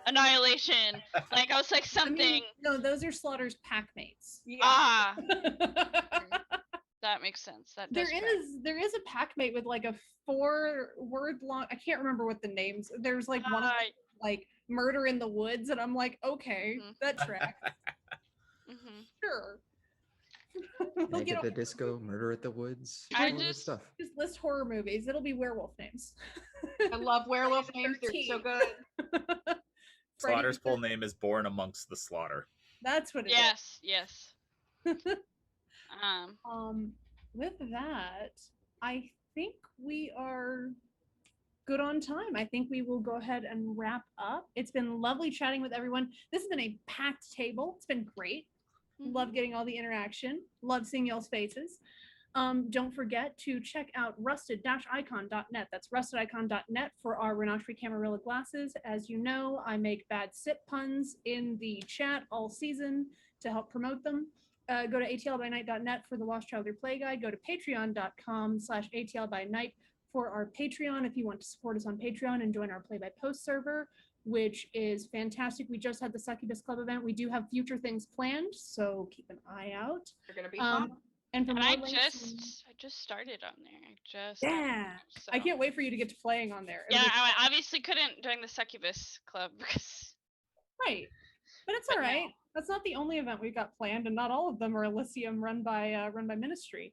annihilation. Like, I was like, something. I mean, no, those are Slaughter's pack mates. Yeah. Ah, that makes sense. That does there is a pack mate with like a 4-word long. I can't remember what the names. There's like one of them, like murder in the woods, and I'm like, okay, that tracks. Sure. Night at the Disco, Murder at the Woods. I all this just- stuff. Just list horror movies. It'll be werewolf names. I love werewolf names. They're so good. Slaughter's full name is Born Amongst the Slaughter. That's what it Yes. is. With that, I think we are good on time. I think we will go ahead and wrap up. It's been lovely chatting with everyone. This has been a packed table. It's been great. Love getting all the interaction. Love seeing y'all's faces. Don't forget to check out rusted-icon.net. That's rustedicon.net for our Renashri Camarilla glasses. As you know, I make bad sip puns in the chat all season to help promote them. Go to atlbynight.net for the Lost Childhood Play Guide. Go to patreon.com/atlbynight for our Patreon if you want to support us on Patreon and join our play-by-post server, which is fantastic. We just had the Succubus Club event. We do have future things planned, so keep an eye out. They're gonna be fun. And for more I links, just started on there. yeah. So. I can't wait for you to get to playing on there. Yeah, I obviously couldn't join the Succubus Club because. Right, but it's all right. That's not the only event we've got planned, and not all of them are Elysium run by Ministry.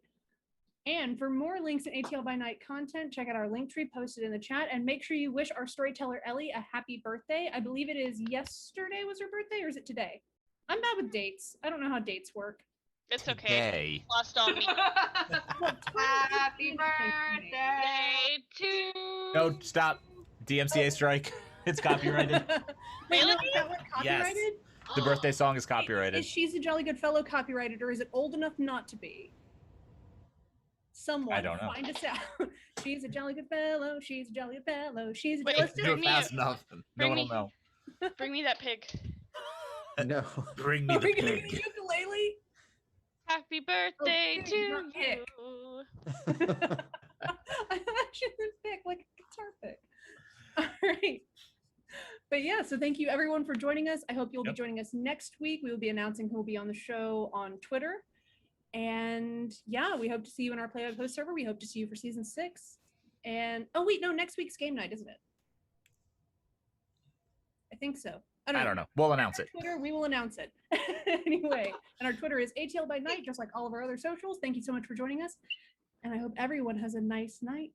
And for more links and ATL by Night content, check out our link tree posted in the chat, and make sure you wish our storyteller Ellie a happy birthday. I believe it is yesterday was her birthday, or is it today? I'm bad with dates. I don't know how dates work. It's okay. Today. Lost on me. Happy birthday to. No, stop. DMCA strike. It's copyrighted. Really? Is that what copyrighted? Yes. The birthday song is copyrighted. Is She's a Jolly Good Fellow copyrighted, or is it old enough not to be? Someone I don't know. find us out. She's a jolly good fellow. She's a jolly good fellow. She's a Wait, jolly Do bring it me fast a- enough. No bring one will me- know. Bring me that pig. No. Bring me Are the we gonna get pig. a ukulele? Happy birthday pig, to not pick. you. I thought she would pick like a guitar pick. All right. But yeah, so thank you everyone for joining us. I hope you'll be joining us next week. We will be announcing who will be on the show on Twitter. And yeah, we hope to see you in our Play by Post server. We hope to see you for season 6. And oh wait, no, next week's game night, isn't it? I think so. I don't know. We'll announce it. Twitter, we will announce it. Anyway, and our Twitter is ATL by Night, just like all of our other socials. Thank you so much for joining us. And I hope everyone has a nice night.